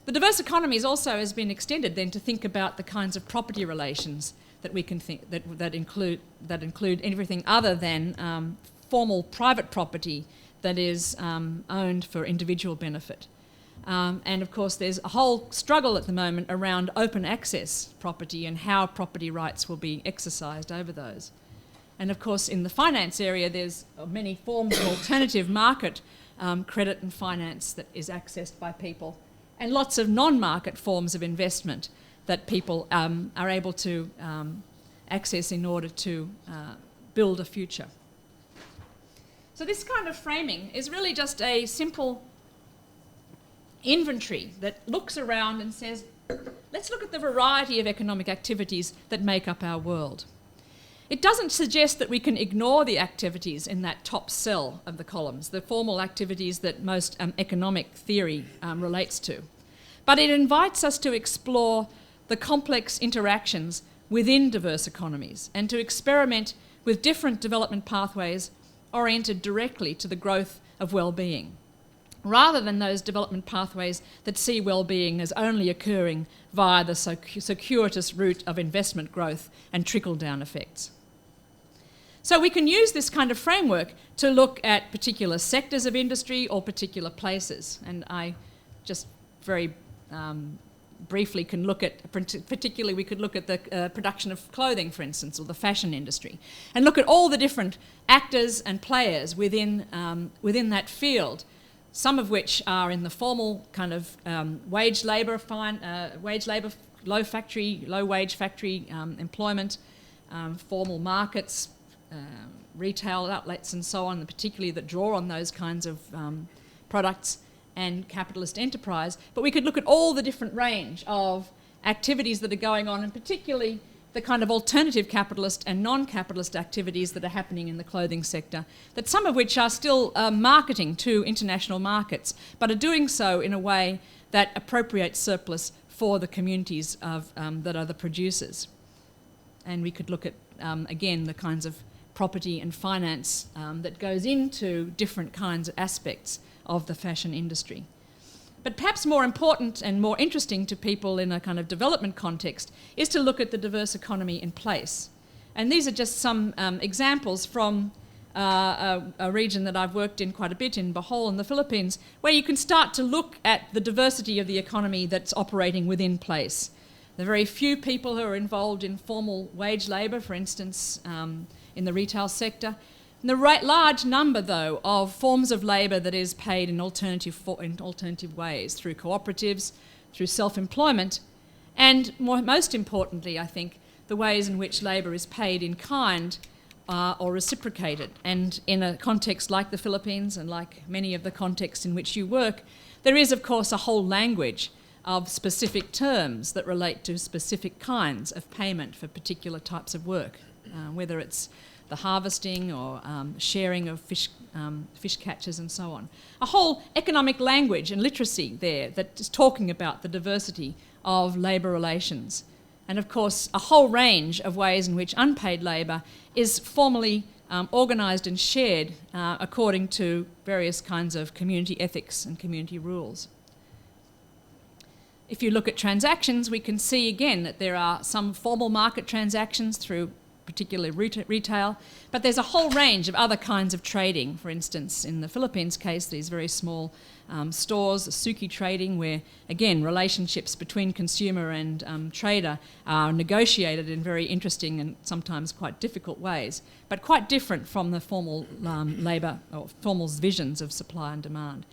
The diverse economies also has been extended then to think about the kinds of property relations that we can think that include everything other than formal private property that is owned for individual benefit. And of course there's a whole struggle at the moment around open access property and how property rights will be exercised over those. And of course in the finance area there's many forms of alternative market credit and finance that is accessed by people, and lots of non-market forms of investment that people are able to access in order to build a future. So this kind of framing is really just a simple inventory that looks around and says, let's look at the variety of economic activities that make up our world. It doesn't suggest that we can ignore the activities in that top cell of the columns, the formal activities that most economic theory relates to. But it invites us to explore the complex interactions within diverse economies and to experiment with different development pathways oriented directly to the growth of well-being, rather than those development pathways that see well-being as only occurring via the circuitous route of investment growth and trickle-down effects. So we can use this kind of framework to look at particular sectors of industry or particular places. And I just very briefly can look at, particularly we could look at the production of clothing, for instance, or the fashion industry, and look at all the different actors and players within that field, some of which are in the formal kind of wage labour, low wage factory employment, formal markets, retail outlets and so on, particularly that draw on those kinds of products, and capitalist enterprise. But we could look at all the different range of activities that are going on, and particularly the kind of alternative capitalist and non-capitalist activities that are happening in the clothing sector, that some of which are still marketing to international markets, but are doing so in a way that appropriates surplus for the communities of, that are the producers. And we could look at, again, the kinds of property and finance that goes into different kinds of aspects of the fashion industry. But perhaps more important and more interesting to people in a kind of development context is to look at the diverse economy in place. And these are just some examples from a region that I've worked in quite a bit in Bohol in the Philippines, where you can start to look at the diversity of the economy that's operating within place. There are very few people who are involved in formal wage labour, for instance, in the retail sector. And the large number, though, of forms of labour that is paid in alternative ways, through cooperatives, through self-employment, and most importantly, I think, the ways in which labour is paid in kind or reciprocated. And in a context like the Philippines and like many of the contexts in which you work, there is, of course, a whole language of specific terms that relate to specific kinds of payment for particular types of work, whether it's the harvesting or sharing of fish catches and so on. A whole economic language and literacy there that is talking about the diversity of labour relations. And of course, a whole range of ways in which unpaid labour is formally organised and shared according to various kinds of community ethics and community rules. If you look at transactions, we can see again that there are some formal market transactions through particularly retail, but there's a whole range of other kinds of trading. For instance, in the Philippines case, these very small stores, suki trading, where again relationships between consumer and trader are negotiated in very interesting and sometimes quite difficult ways, but quite different from the formal labour or formal visions of supply and demand.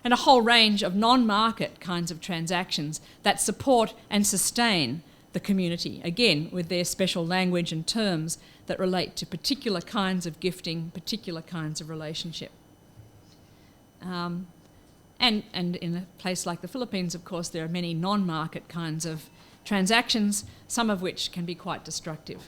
And a whole range of non-market kinds of transactions that support and sustain the community, again with their special language and terms that relate to particular kinds of gifting, particular kinds of relationship. And in a place like the Philippines, of course, there are many non-market kinds of transactions, some of which can be quite destructive.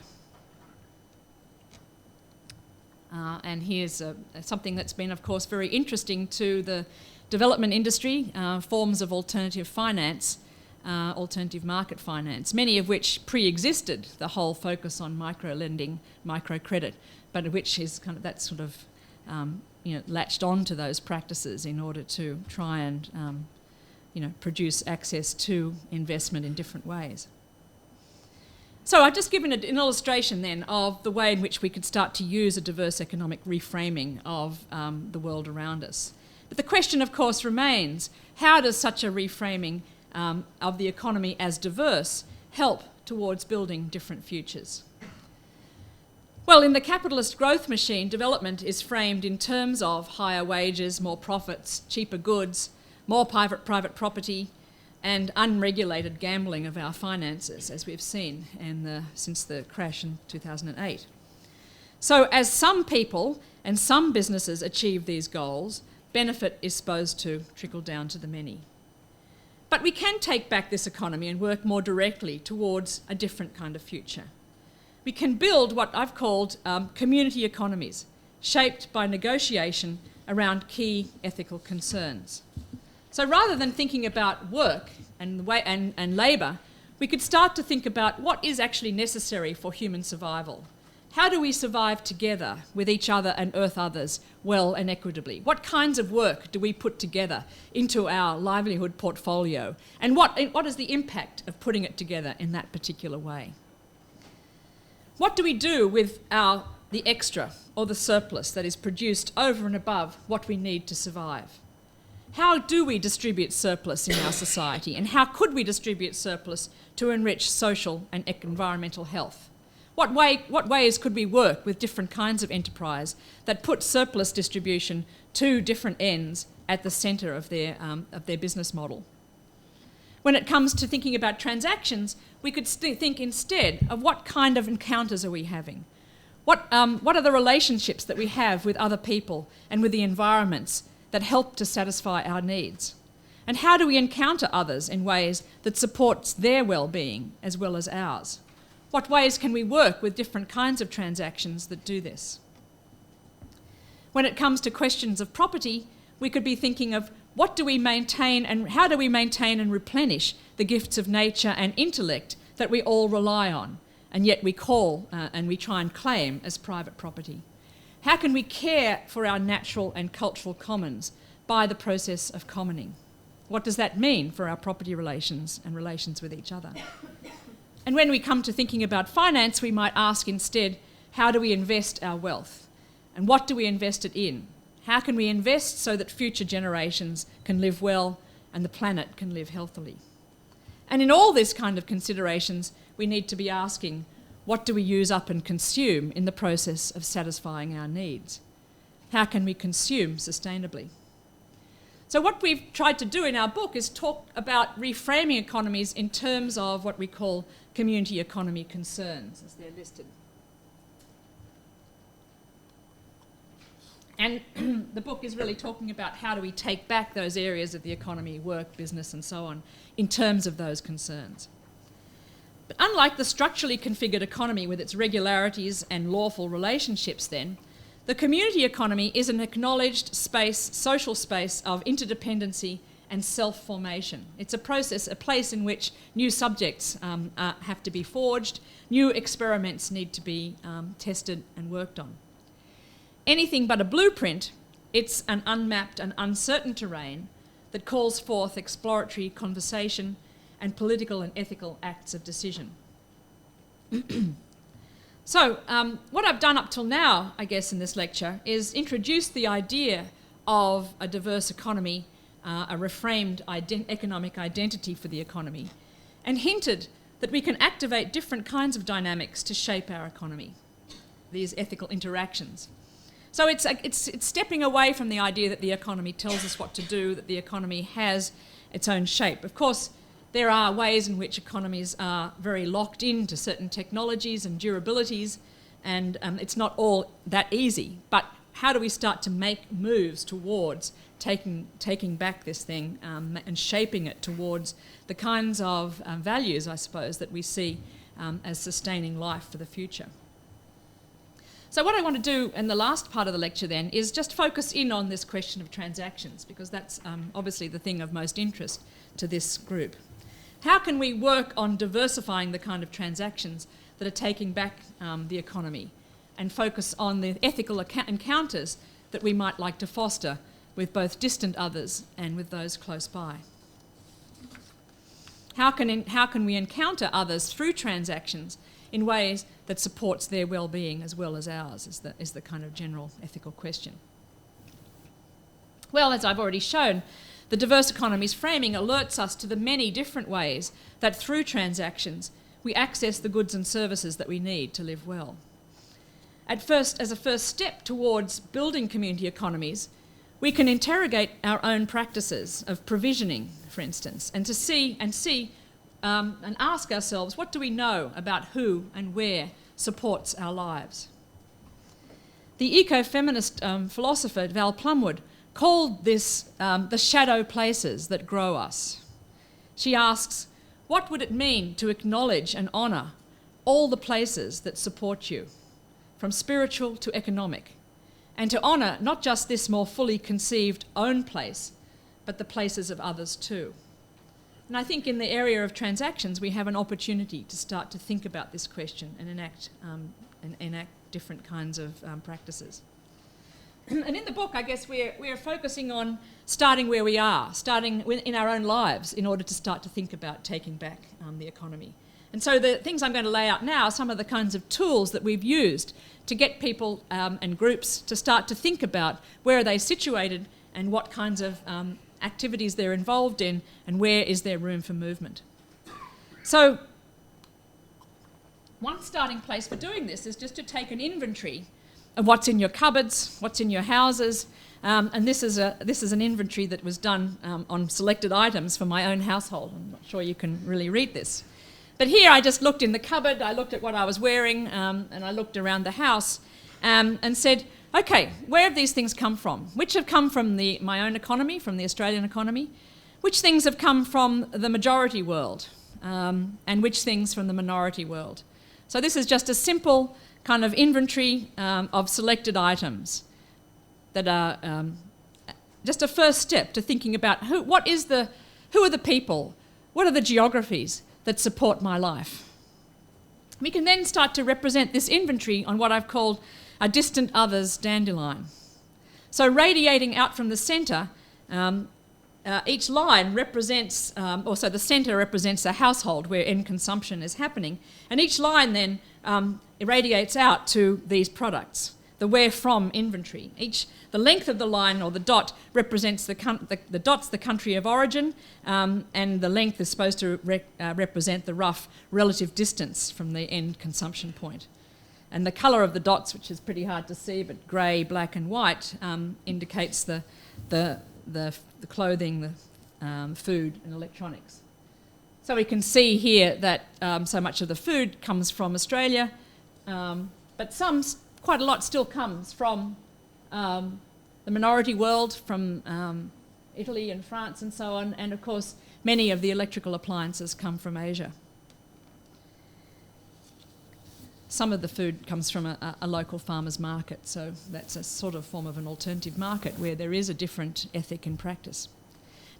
And here's something that's been, of course, very interesting to the development industry, forms of alternative finance, alternative market finance, many of which pre-existed the whole focus on micro-lending, microcredit, but which is kind of that sort of latched on to those practices in order to try and produce access to investment in different ways. So I've just given an illustration then of the way in which we could start to use a diverse economic reframing of the world around us. But the question, of course, remains, how does such a reframing of the economy as diverse help towards building different futures? Well, in the capitalist growth machine, development is framed in terms of higher wages, more profits, cheaper goods, more private property, and unregulated gambling of our finances, as we've seen since the crash in 2008. So as some people and some businesses achieve these goals, benefit is supposed to trickle down to the many. But we can take back this economy and work more directly towards a different kind of future. We can build what I've called community economies, shaped by negotiation around key ethical concerns. So rather than thinking about work and labour, we could start to think about what is actually necessary for human survival. How do we survive together with each other and earth others well and equitably? What kinds of work do we put together into our livelihood portfolio? And what is the impact of putting it together in that particular way? What do we do with the extra or the surplus that is produced over and above what we need to survive? How do we distribute surplus in our society? And how could we distribute surplus to enrich social and environmental health? What ways could we work with different kinds of enterprise that put surplus distribution to different ends at the centre of their business model? When it comes to thinking about transactions, we could think instead of what kind of encounters are we having? What are the relationships that we have with other people and with the environments that help to satisfy our needs? And how do we encounter others in ways that supports their well-being as well as ours? What ways can we work with different kinds of transactions that do this? When it comes to questions of property, we could be thinking of what do we maintain and how do we maintain and replenish the gifts of nature and intellect that we all rely on, and yet we call and we try and claim as private property? How can we care for our natural and cultural commons by the process of commoning? What does that mean for our property relations and relations with each other? And when we come to thinking about finance, we might ask instead, how do we invest our wealth? And what do we invest it in? How can we invest so that future generations can live well and the planet can live healthily? And in all this kind of considerations, we need to be asking, what do we use up and consume in the process of satisfying our needs? How can we consume sustainably? So what we've tried to do in our book is talk about reframing economies in terms of what we call community economy concerns, as they're listed. And the book is really talking about how do we take back those areas of the economy, work, business, and so on, in terms of those concerns. But unlike the structurally configured economy with its regularities and lawful relationships then, the community economy is an acknowledged space, social space of interdependency and self-formation. It's a process, a place in which new subjects have to be forged, new experiments need to be tested and worked on. Anything but a blueprint, it's an unmapped and uncertain terrain that calls forth exploratory conversation and political and ethical acts of decision. So, what I've done up till now, I guess, in this lecture is introduce the idea of a diverse economy, a reframed economic identity for the economy, and hinted that we can activate different kinds of dynamics to shape our economy, these ethical interactions. So it's stepping away from the idea that the economy tells us what to do, that the economy has its own shape. Of course, there are ways in which economies are very locked into certain technologies and durabilities, and it's not all that easy. But how do we start to make moves towards taking back this thing and shaping it towards the kinds of values, I suppose, that we see as sustaining life for the future? So what I want to do in the last part of the lecture then is just focus in on this question of transactions, because that's obviously the thing of most interest to this group. How can we work on diversifying the kind of transactions that are taking back the economy and focus on the ethical encounters that we might like to foster with both distant others and with those close by? How can we encounter others through transactions in ways that supports their well-being as well as ours, is the kind of general ethical question. Well, as I've already shown, the diverse economies framing alerts us to the many different ways that through transactions we access the goods and services that we need to live well. As a first step towards building community economies, we can interrogate our own practices of provisioning, for instance, and ask ourselves, what do we know about who and where supports our lives? The eco-feminist philosopher Val Plumwood called this the shadow places that grow us. She asks, what would it mean to acknowledge and honour all the places that support you, from spiritual to economic, and to honour not just this more fully conceived own place, but the places of others too? And I think in the area of transactions, we have an opportunity to start to think about this question and enact different kinds of practices. And in the book, I guess we're focusing on starting where we are, starting in our own lives in order to start to think about taking back the economy. And so the things I'm going to lay out now are some of the kinds of tools that we've used to get people and groups to start to think about where are they situated and what kinds of activities they're involved in and where is there room for movement. So one starting place for doing this is just to take an inventory of what's in your cupboards, what's in your houses, and this is an inventory that was done on selected items for my own household. I'm not sure you can really read this. But here I just looked in the cupboard, I looked at what I was wearing, and I looked around the house and said, okay, where have these things come from? Which have come from my own economy, from the Australian economy? Which things have come from the majority world? And which things from the minority world? So this is just a simple kind of inventory of selected items that are just a first step to thinking about who are the people, what are the geographies that support my life. We can then start to represent this inventory on what I've called a distant others dandelion. So radiating out from the centre, each line represents, so the centre represents a household where end consumption is happening, and each line then irradiates out to these products, the where from inventory. The length of the line or the dot represents the dot's the country of origin, and the length is supposed to represent the rough relative distance from the end consumption point. And the colour of the dots, which is pretty hard to see, but grey, black and white, indicates the clothing, the food and electronics. So we can see here that so much of the food comes from Australia, but quite a lot still comes from the minority world, from Italy and France and so on, and of course many of the electrical appliances come from Asia. some of the food comes from a local farmer's market, so that's a sort of form of an alternative market where there is a different ethic in practice.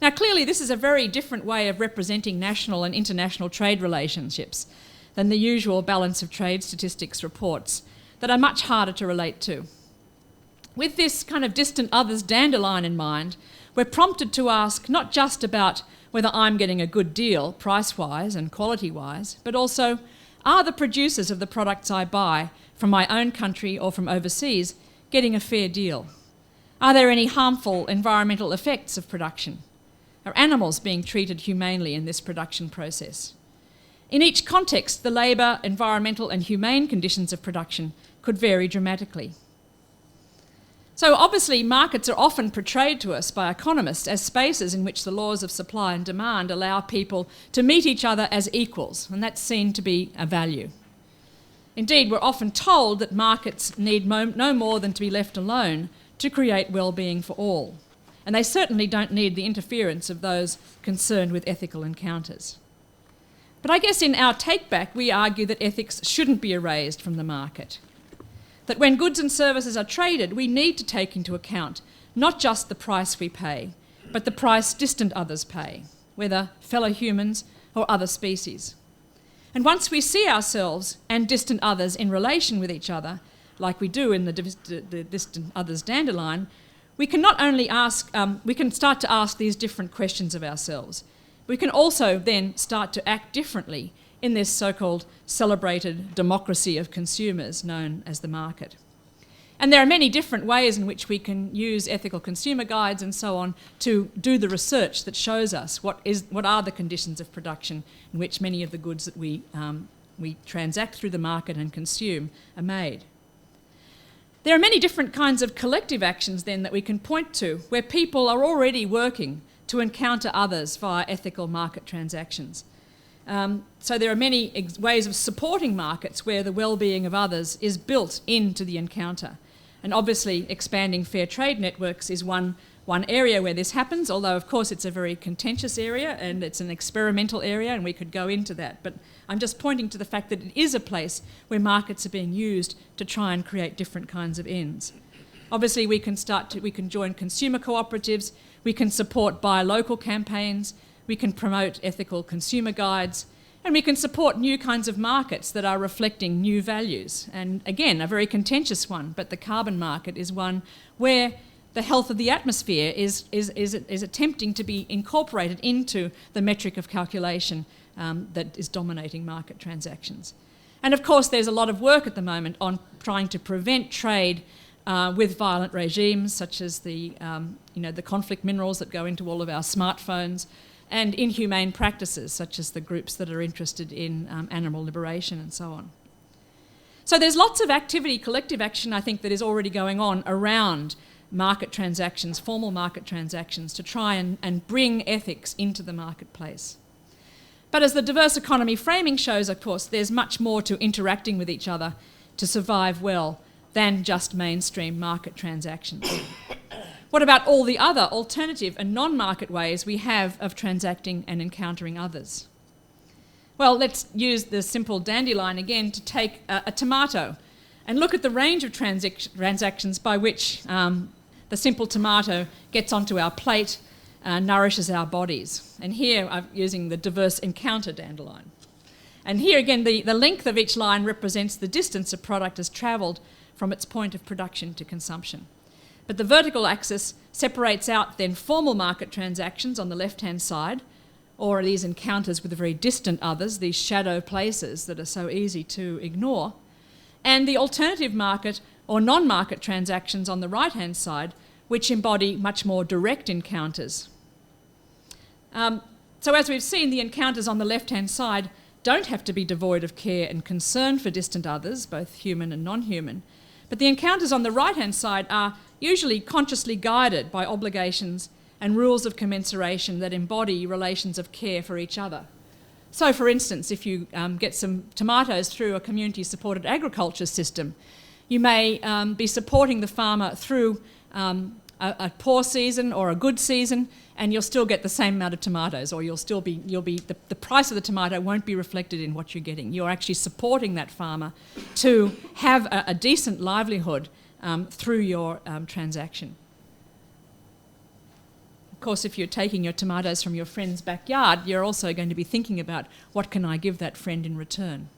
Now, clearly, this is a very different way of representing national and international trade relationships than the usual balance of trade statistics reports that are much harder to relate to. With this kind of distant others dandelion in mind, we're prompted to ask not just about whether I'm getting a good deal price-wise and quality-wise, but also, are the producers of the products I buy from my own country or from overseas getting a fair deal? Are there any harmful environmental effects of production? Are animals being treated humanely in this production process? In each context, the labour, environmental and humane conditions of production could vary dramatically. So obviously markets are often portrayed to us by economists as spaces in which the laws of supply and demand allow people to meet each other as equals, and that's seen to be a value. Indeed, we're often told that markets need no more than to be left alone to create well-being for all. And they certainly don't need the interference of those concerned with ethical encounters. But I guess in our take-back, we argue that ethics shouldn't be erased from the market. That when goods and services are traded, we need to take into account not just the price we pay, but the price distant others pay, whether fellow humans or other species. And once we see ourselves and distant others in relation with each other, like we do in the distant others dandelion, we can not only we can start to ask these different questions of ourselves. We can also then start to act differently in this so-called celebrated democracy of consumers known as the market. And there are many different ways in which we can use ethical consumer guides and so on to do the research that shows us what are the conditions of production in which many of the goods that we transact through the market and consume are made. There are many different kinds of collective actions then that we can point to where people are already working to encounter others via ethical market transactions. So there are many ways of supporting markets where the well-being of others is built into the encounter. And obviously expanding fair trade networks is one area where this happens, although of course it's a very contentious area and it's an experimental area and we could go into that. But I'm just pointing to the fact that it is a place where markets are being used to try and create different kinds of ends. Obviously we can join consumer cooperatives, we can support buy local campaigns, we can promote ethical consumer guides, and we can support new kinds of markets that are reflecting new values. And again, a very contentious one, but the carbon market is one where the health of the atmosphere is attempting to be incorporated into the metric of calculation that is dominating market transactions. And of course, there's a lot of work at the moment on trying to prevent trade with violent regimes, such as the conflict minerals that go into all of our smartphones, and inhumane practices, such as the groups that are interested in animal liberation and so on. So there's lots of activity, collective action, I think, that is already going on around market transactions, formal market transactions, to try and bring ethics into the marketplace. But as the diverse economy framing shows, of course, there's much more to interacting with each other to survive well than just mainstream market transactions. What about all the other alternative and non-market ways we have of transacting and encountering others? Well, let's use the simple dandelion again to take a tomato and look at the range of transactions by which the simple tomato gets onto our plate, nourishes our bodies. And here I'm using the diverse encounter dandelion. And here again, the length of each line represents the distance a product has travelled from its point of production to consumption. But the vertical axis separates out then formal market transactions on the left-hand side, or these encounters with the very distant others, these shadow places that are so easy to ignore, and the alternative market or non-market transactions on the right-hand side, which embody much more direct encounters. So as we've seen, the encounters on the left-hand side don't have to be devoid of care and concern for distant others, both human and non-human, but the encounters on the right-hand side are usually consciously guided by obligations and rules of commensuration that embody relations of care for each other. So, for instance, if you get some tomatoes through a community-supported agriculture system, you may be supporting the farmer through a poor season or a good season, and you'll still get the same amount of tomatoes, or the price of the tomato won't be reflected in what you're getting. You're actually supporting that farmer to have a decent livelihood through your transaction. Of course, if you're taking your tomatoes from your friend's backyard, you're also going to be thinking about what can I give that friend in return.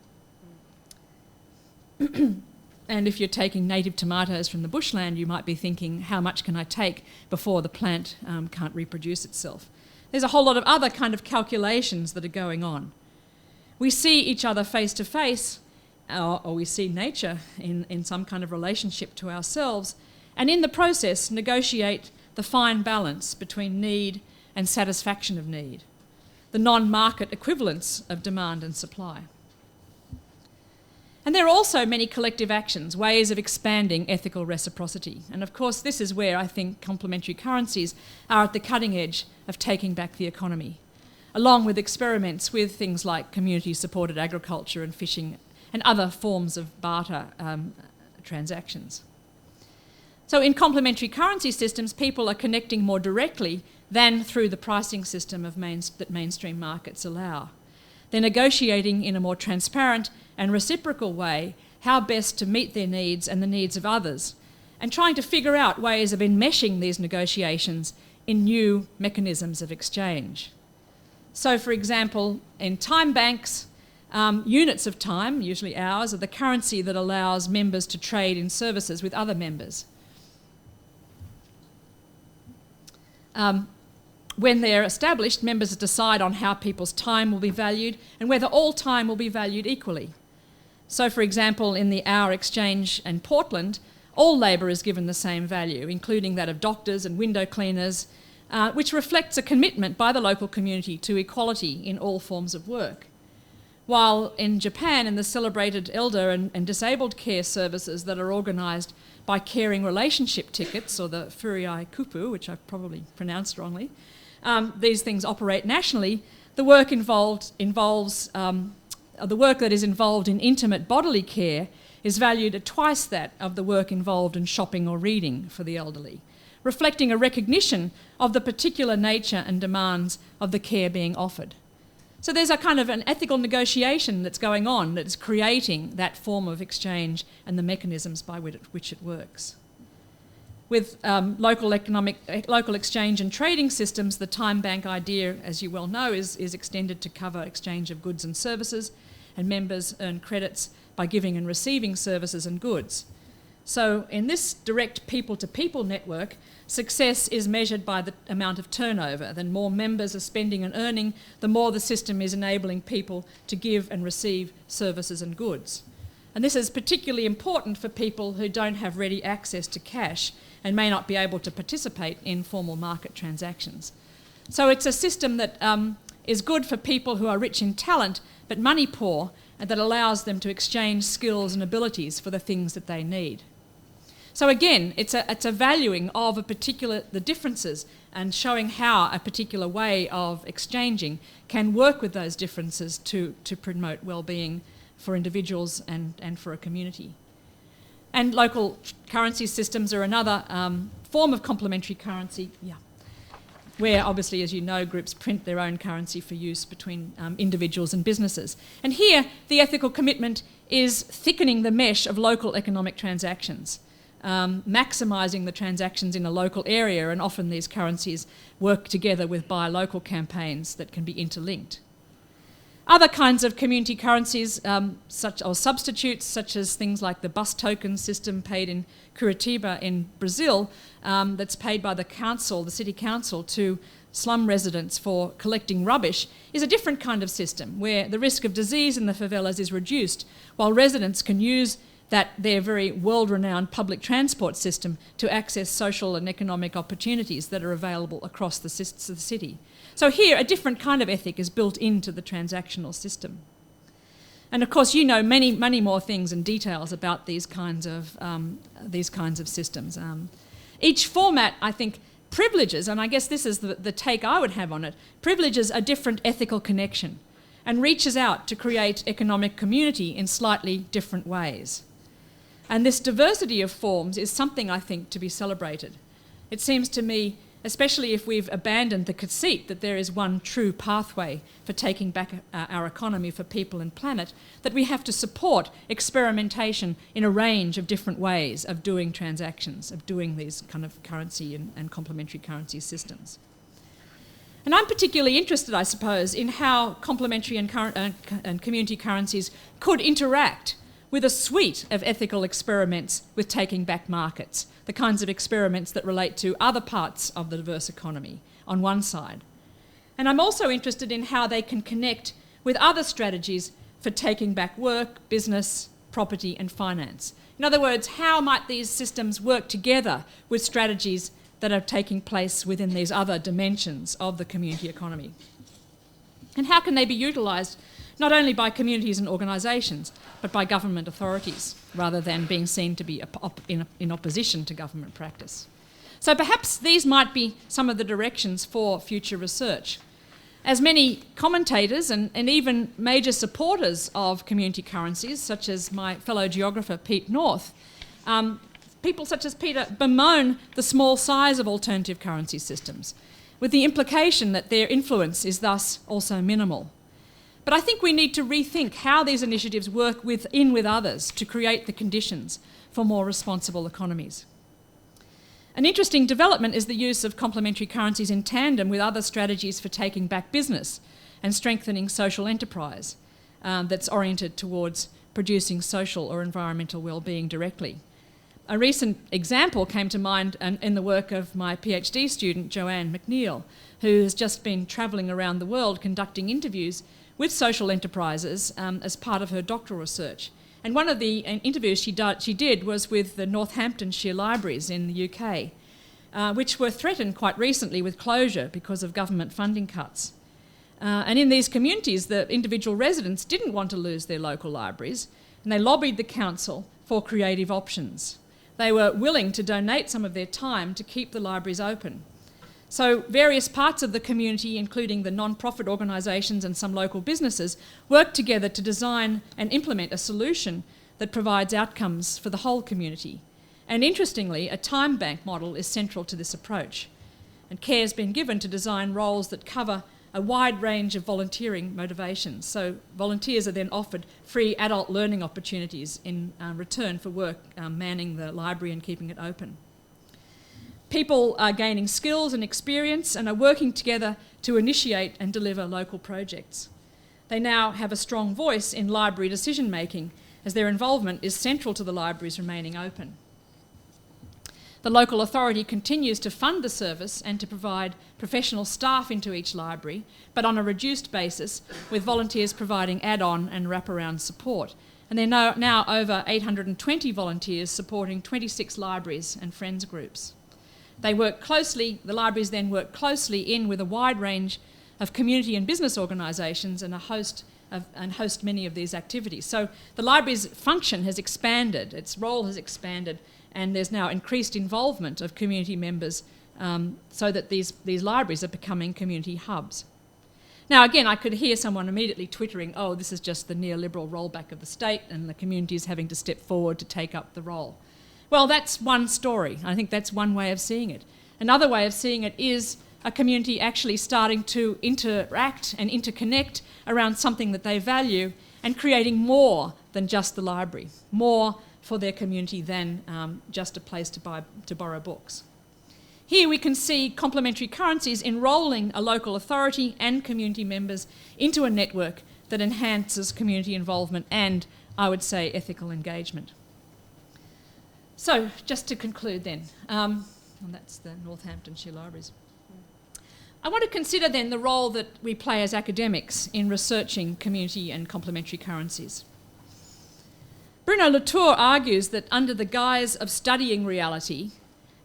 And if you're taking native tomatoes from the bushland, you might be thinking, how much can I take before the plant can't reproduce itself? There's a whole lot of other kind of calculations that are going on. We see each other face to face, or we see nature in some kind of relationship to ourselves, and in the process negotiate the fine balance between need and satisfaction of need, the non-market equivalence of demand and supply. And there are also many collective actions, ways of expanding ethical reciprocity. And of course, this is where I think complementary currencies are at the cutting edge of taking back the economy, along with experiments with things like community-supported agriculture and fishing and other forms of barter transactions. So in complementary currency systems, people are connecting more directly than through the pricing system that mainstream markets allow. They're negotiating in a more transparent and reciprocal way how best to meet their needs and the needs of others, and trying to figure out ways of enmeshing these negotiations in new mechanisms of exchange. So, for example, in time banks, units of time, usually hours, are the currency that allows members to trade in services with other members. When they're established, members decide on how people's time will be valued and whether all time will be valued equally. So, for example, in the hour exchange in Portland, all labour is given the same value, including that of doctors and window cleaners, which reflects a commitment by the local community to equality in all forms of work. While in Japan, in the celebrated elder and disabled care services that are organised by caring relationship tickets, or the Furiai Kupu, which I've probably pronounced wrongly, these things operate nationally. The work the work that is involved in intimate bodily care is valued at twice that of the work involved in shopping or reading for the elderly, reflecting a recognition of the particular nature and demands of the care being offered. So there's a kind of an ethical negotiation that's going on that's creating that form of exchange and the mechanisms by which it works. With local exchange and trading systems, the time bank idea, as you well know, is extended to cover exchange of goods and services, and members earn credits by giving and receiving services and goods. So in this direct people-to-people network, success is measured by the amount of turnover. The more members are spending and earning, the more the system is enabling people to give and receive services and goods. And this is particularly important for people who don't have ready access to cash and may not be able to participate in formal market transactions. So it's a system that is good for people who are rich in talent but money poor, and that allows them to exchange skills and abilities for the things that they need. So again, it's a valuing of the differences and showing how a particular way of exchanging can work with those differences to promote well-being for individuals and for a community. And local currency systems are another form of complementary currency, where obviously, as you know, groups print their own currency for use between individuals and businesses. And here, the ethical commitment is thickening the mesh of local economic transactions, maximising the transactions in a local area, and often these currencies work together with buy local campaigns that can be interlinked. Other kinds of community currencies, or substitutes, such as things like the bus token system paid in Curitiba in Brazil, that's paid by the city council to slum residents for collecting rubbish, is a different kind of system where the risk of disease in the favelas is reduced, while residents can use their very world-renowned public transport system to access social and economic opportunities that are available across the city. So here, a different kind of ethic is built into the transactional system. And of course, you know many more things and details about these kinds of systems. Each format, I think, privileges, and I guess this is the take I would have on it, privileges a different ethical connection and reaches out to create economic community in slightly different ways. And this diversity of forms is something, I think, to be celebrated. it seems to me, especially if we've abandoned the conceit that there is one true pathway for taking back our economy for people and planet, that we have to support experimentation in a range of different ways of doing transactions, of doing these kind of currency and complementary currency systems. And I'm particularly interested, I suppose, in how complementary and community currencies could interact with a suite of ethical experiments with taking back markets, the kinds of experiments that relate to other parts of the diverse economy on one side. And I'm also interested in how they can connect with other strategies for taking back work, business, property and finance. In other words, how might these systems work together with strategies that are taking place within these other dimensions of the community economy? And how can they be utilised not only by communities and organisations, but by government authorities, rather than being seen to be in opposition to government practice? So perhaps these might be some of the directions for future research. As many commentators and even major supporters of community currencies, such as my fellow geographer Pete North, people such as Peter bemoan the small size of alternative currency systems, with the implication that their influence is thus also minimal. But I think we need to rethink how these initiatives work with others to create the conditions for more responsible economies. An interesting development is the use of complementary currencies in tandem with other strategies for taking back business and strengthening social enterprise that's oriented towards producing social or environmental well-being directly. A recent example came to mind in the work of my PhD student, Joanne McNeil, who has just been travelling around the world conducting interviews with social enterprises as part of her doctoral research. And one of the interviews she did was with the Northamptonshire libraries in the UK, which were threatened quite recently with closure because of government funding cuts. And in these communities, the individual residents didn't want to lose their local libraries, and they lobbied the council for creative options. They were willing to donate some of their time to keep the libraries open. So various parts of the community, including the non-profit organisations and some local businesses, worked together to design and implement a solution that provides outcomes for the whole community. And interestingly, a time bank model is central to this approach. And care has been given to design roles that cover a wide range of volunteering motivations. So volunteers are then offered free adult learning opportunities in return for work manning the library and keeping it open. People are gaining skills and experience and are working together to initiate and deliver local projects. They now have a strong voice in library decision making, as their involvement is central to the libraries remaining open. The local authority continues to fund the service and to provide professional staff into each library, but on a reduced basis, with volunteers providing add-on and wraparound support. And there are now over 820 volunteers supporting 26 libraries and friends groups. The libraries then work closely in with a wide range of community and business organisations and host many of these activities. So the library's function has expanded, its role has expanded, and there's now increased involvement of community members so that these libraries are becoming community hubs. Now again, I could hear someone immediately twittering, oh, this is just the neoliberal rollback of the state and the community is having to step forward to take up the role. Well, that's one story. I think that's one way of seeing it. Another way of seeing it is a community actually starting to interact and interconnect around something that they value and creating more than just the library, more for their community than just a place to borrow books. Here we can see complementary currencies enrolling a local authority and community members into a network that enhances community involvement and, I would say, ethical engagement. So, just to conclude then, and that's the Northamptonshire Libraries. I want to consider then the role that we play as academics in researching community and complementary currencies. Bruno Latour argues that under the guise of studying reality,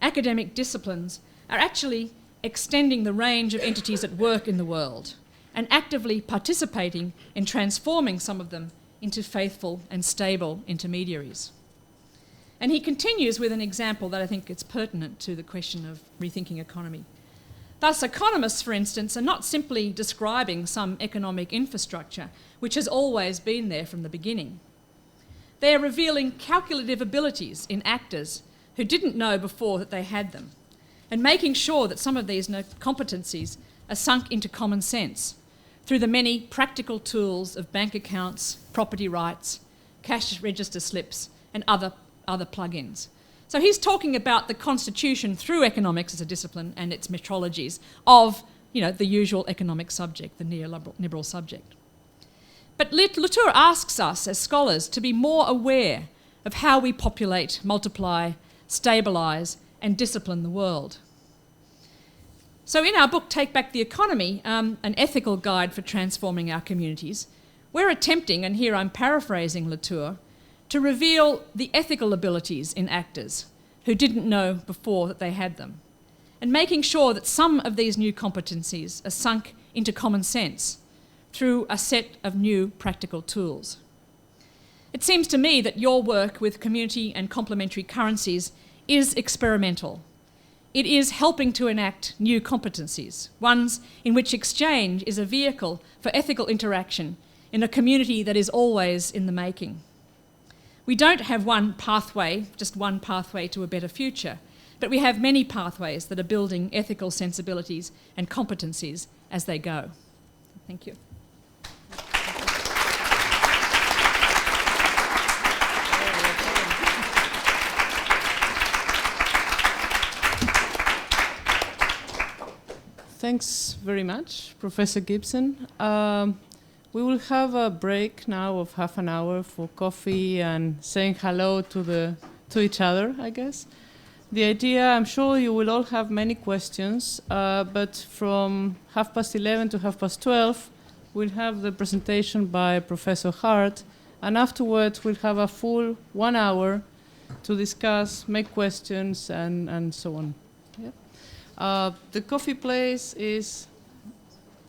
academic disciplines are actually extending the range of entities at work in the world and actively participating in transforming some of them into faithful and stable intermediaries. And he continues with an example that I think is pertinent to the question of rethinking economy. Thus, economists, for instance, are not simply describing some economic infrastructure which has always been there from the beginning. They are revealing calculative abilities in actors who didn't know before that they had them, and making sure that some of these competencies are sunk into common sense through the many practical tools of bank accounts, property rights, cash register slips, and other plugins. So he's talking about the constitution through economics as a discipline and its metrologies of, the usual economic subject, the neoliberal subject. But Latour asks us as scholars to be more aware of how we populate, multiply, stabilise, and discipline the world. So in our book, Take Back the Economy, an ethical guide for transforming our communities, we're attempting, and here I'm paraphrasing Latour, to reveal the ethical abilities in actors who didn't know before that they had them, and making sure that some of these new competencies are sunk into common sense through a set of new practical tools. It seems to me that your work with community and complementary currencies is experimental. It is helping to enact new competencies, ones in which exchange is a vehicle for ethical interaction in a community that is always in the making. We don't have just one pathway to a better future, but we have many pathways that are building ethical sensibilities and competencies as they go. Thank you. Thanks very much, Professor Gibson. We will have a break now of half an hour for coffee and saying hello to each other, I guess. The idea, I'm sure you will all have many questions, but from 11:30 to 12:30, we'll have the presentation by Professor Hart, and afterwards we'll have a full 1 hour to discuss, make questions, and so on. Yep. The coffee place is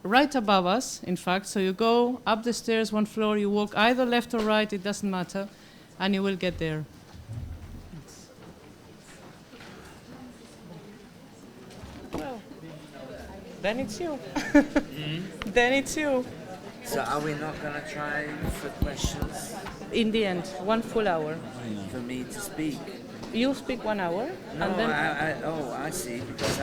right above us, in fact, so you go up the stairs 1 floor, you walk either left or right, it doesn't matter, and you will get there. Well, then it's you. Then it's you. So are we not going to try for questions In the end, 1 full hour. for me to speak? You speak 1 hour, No, and then I see, because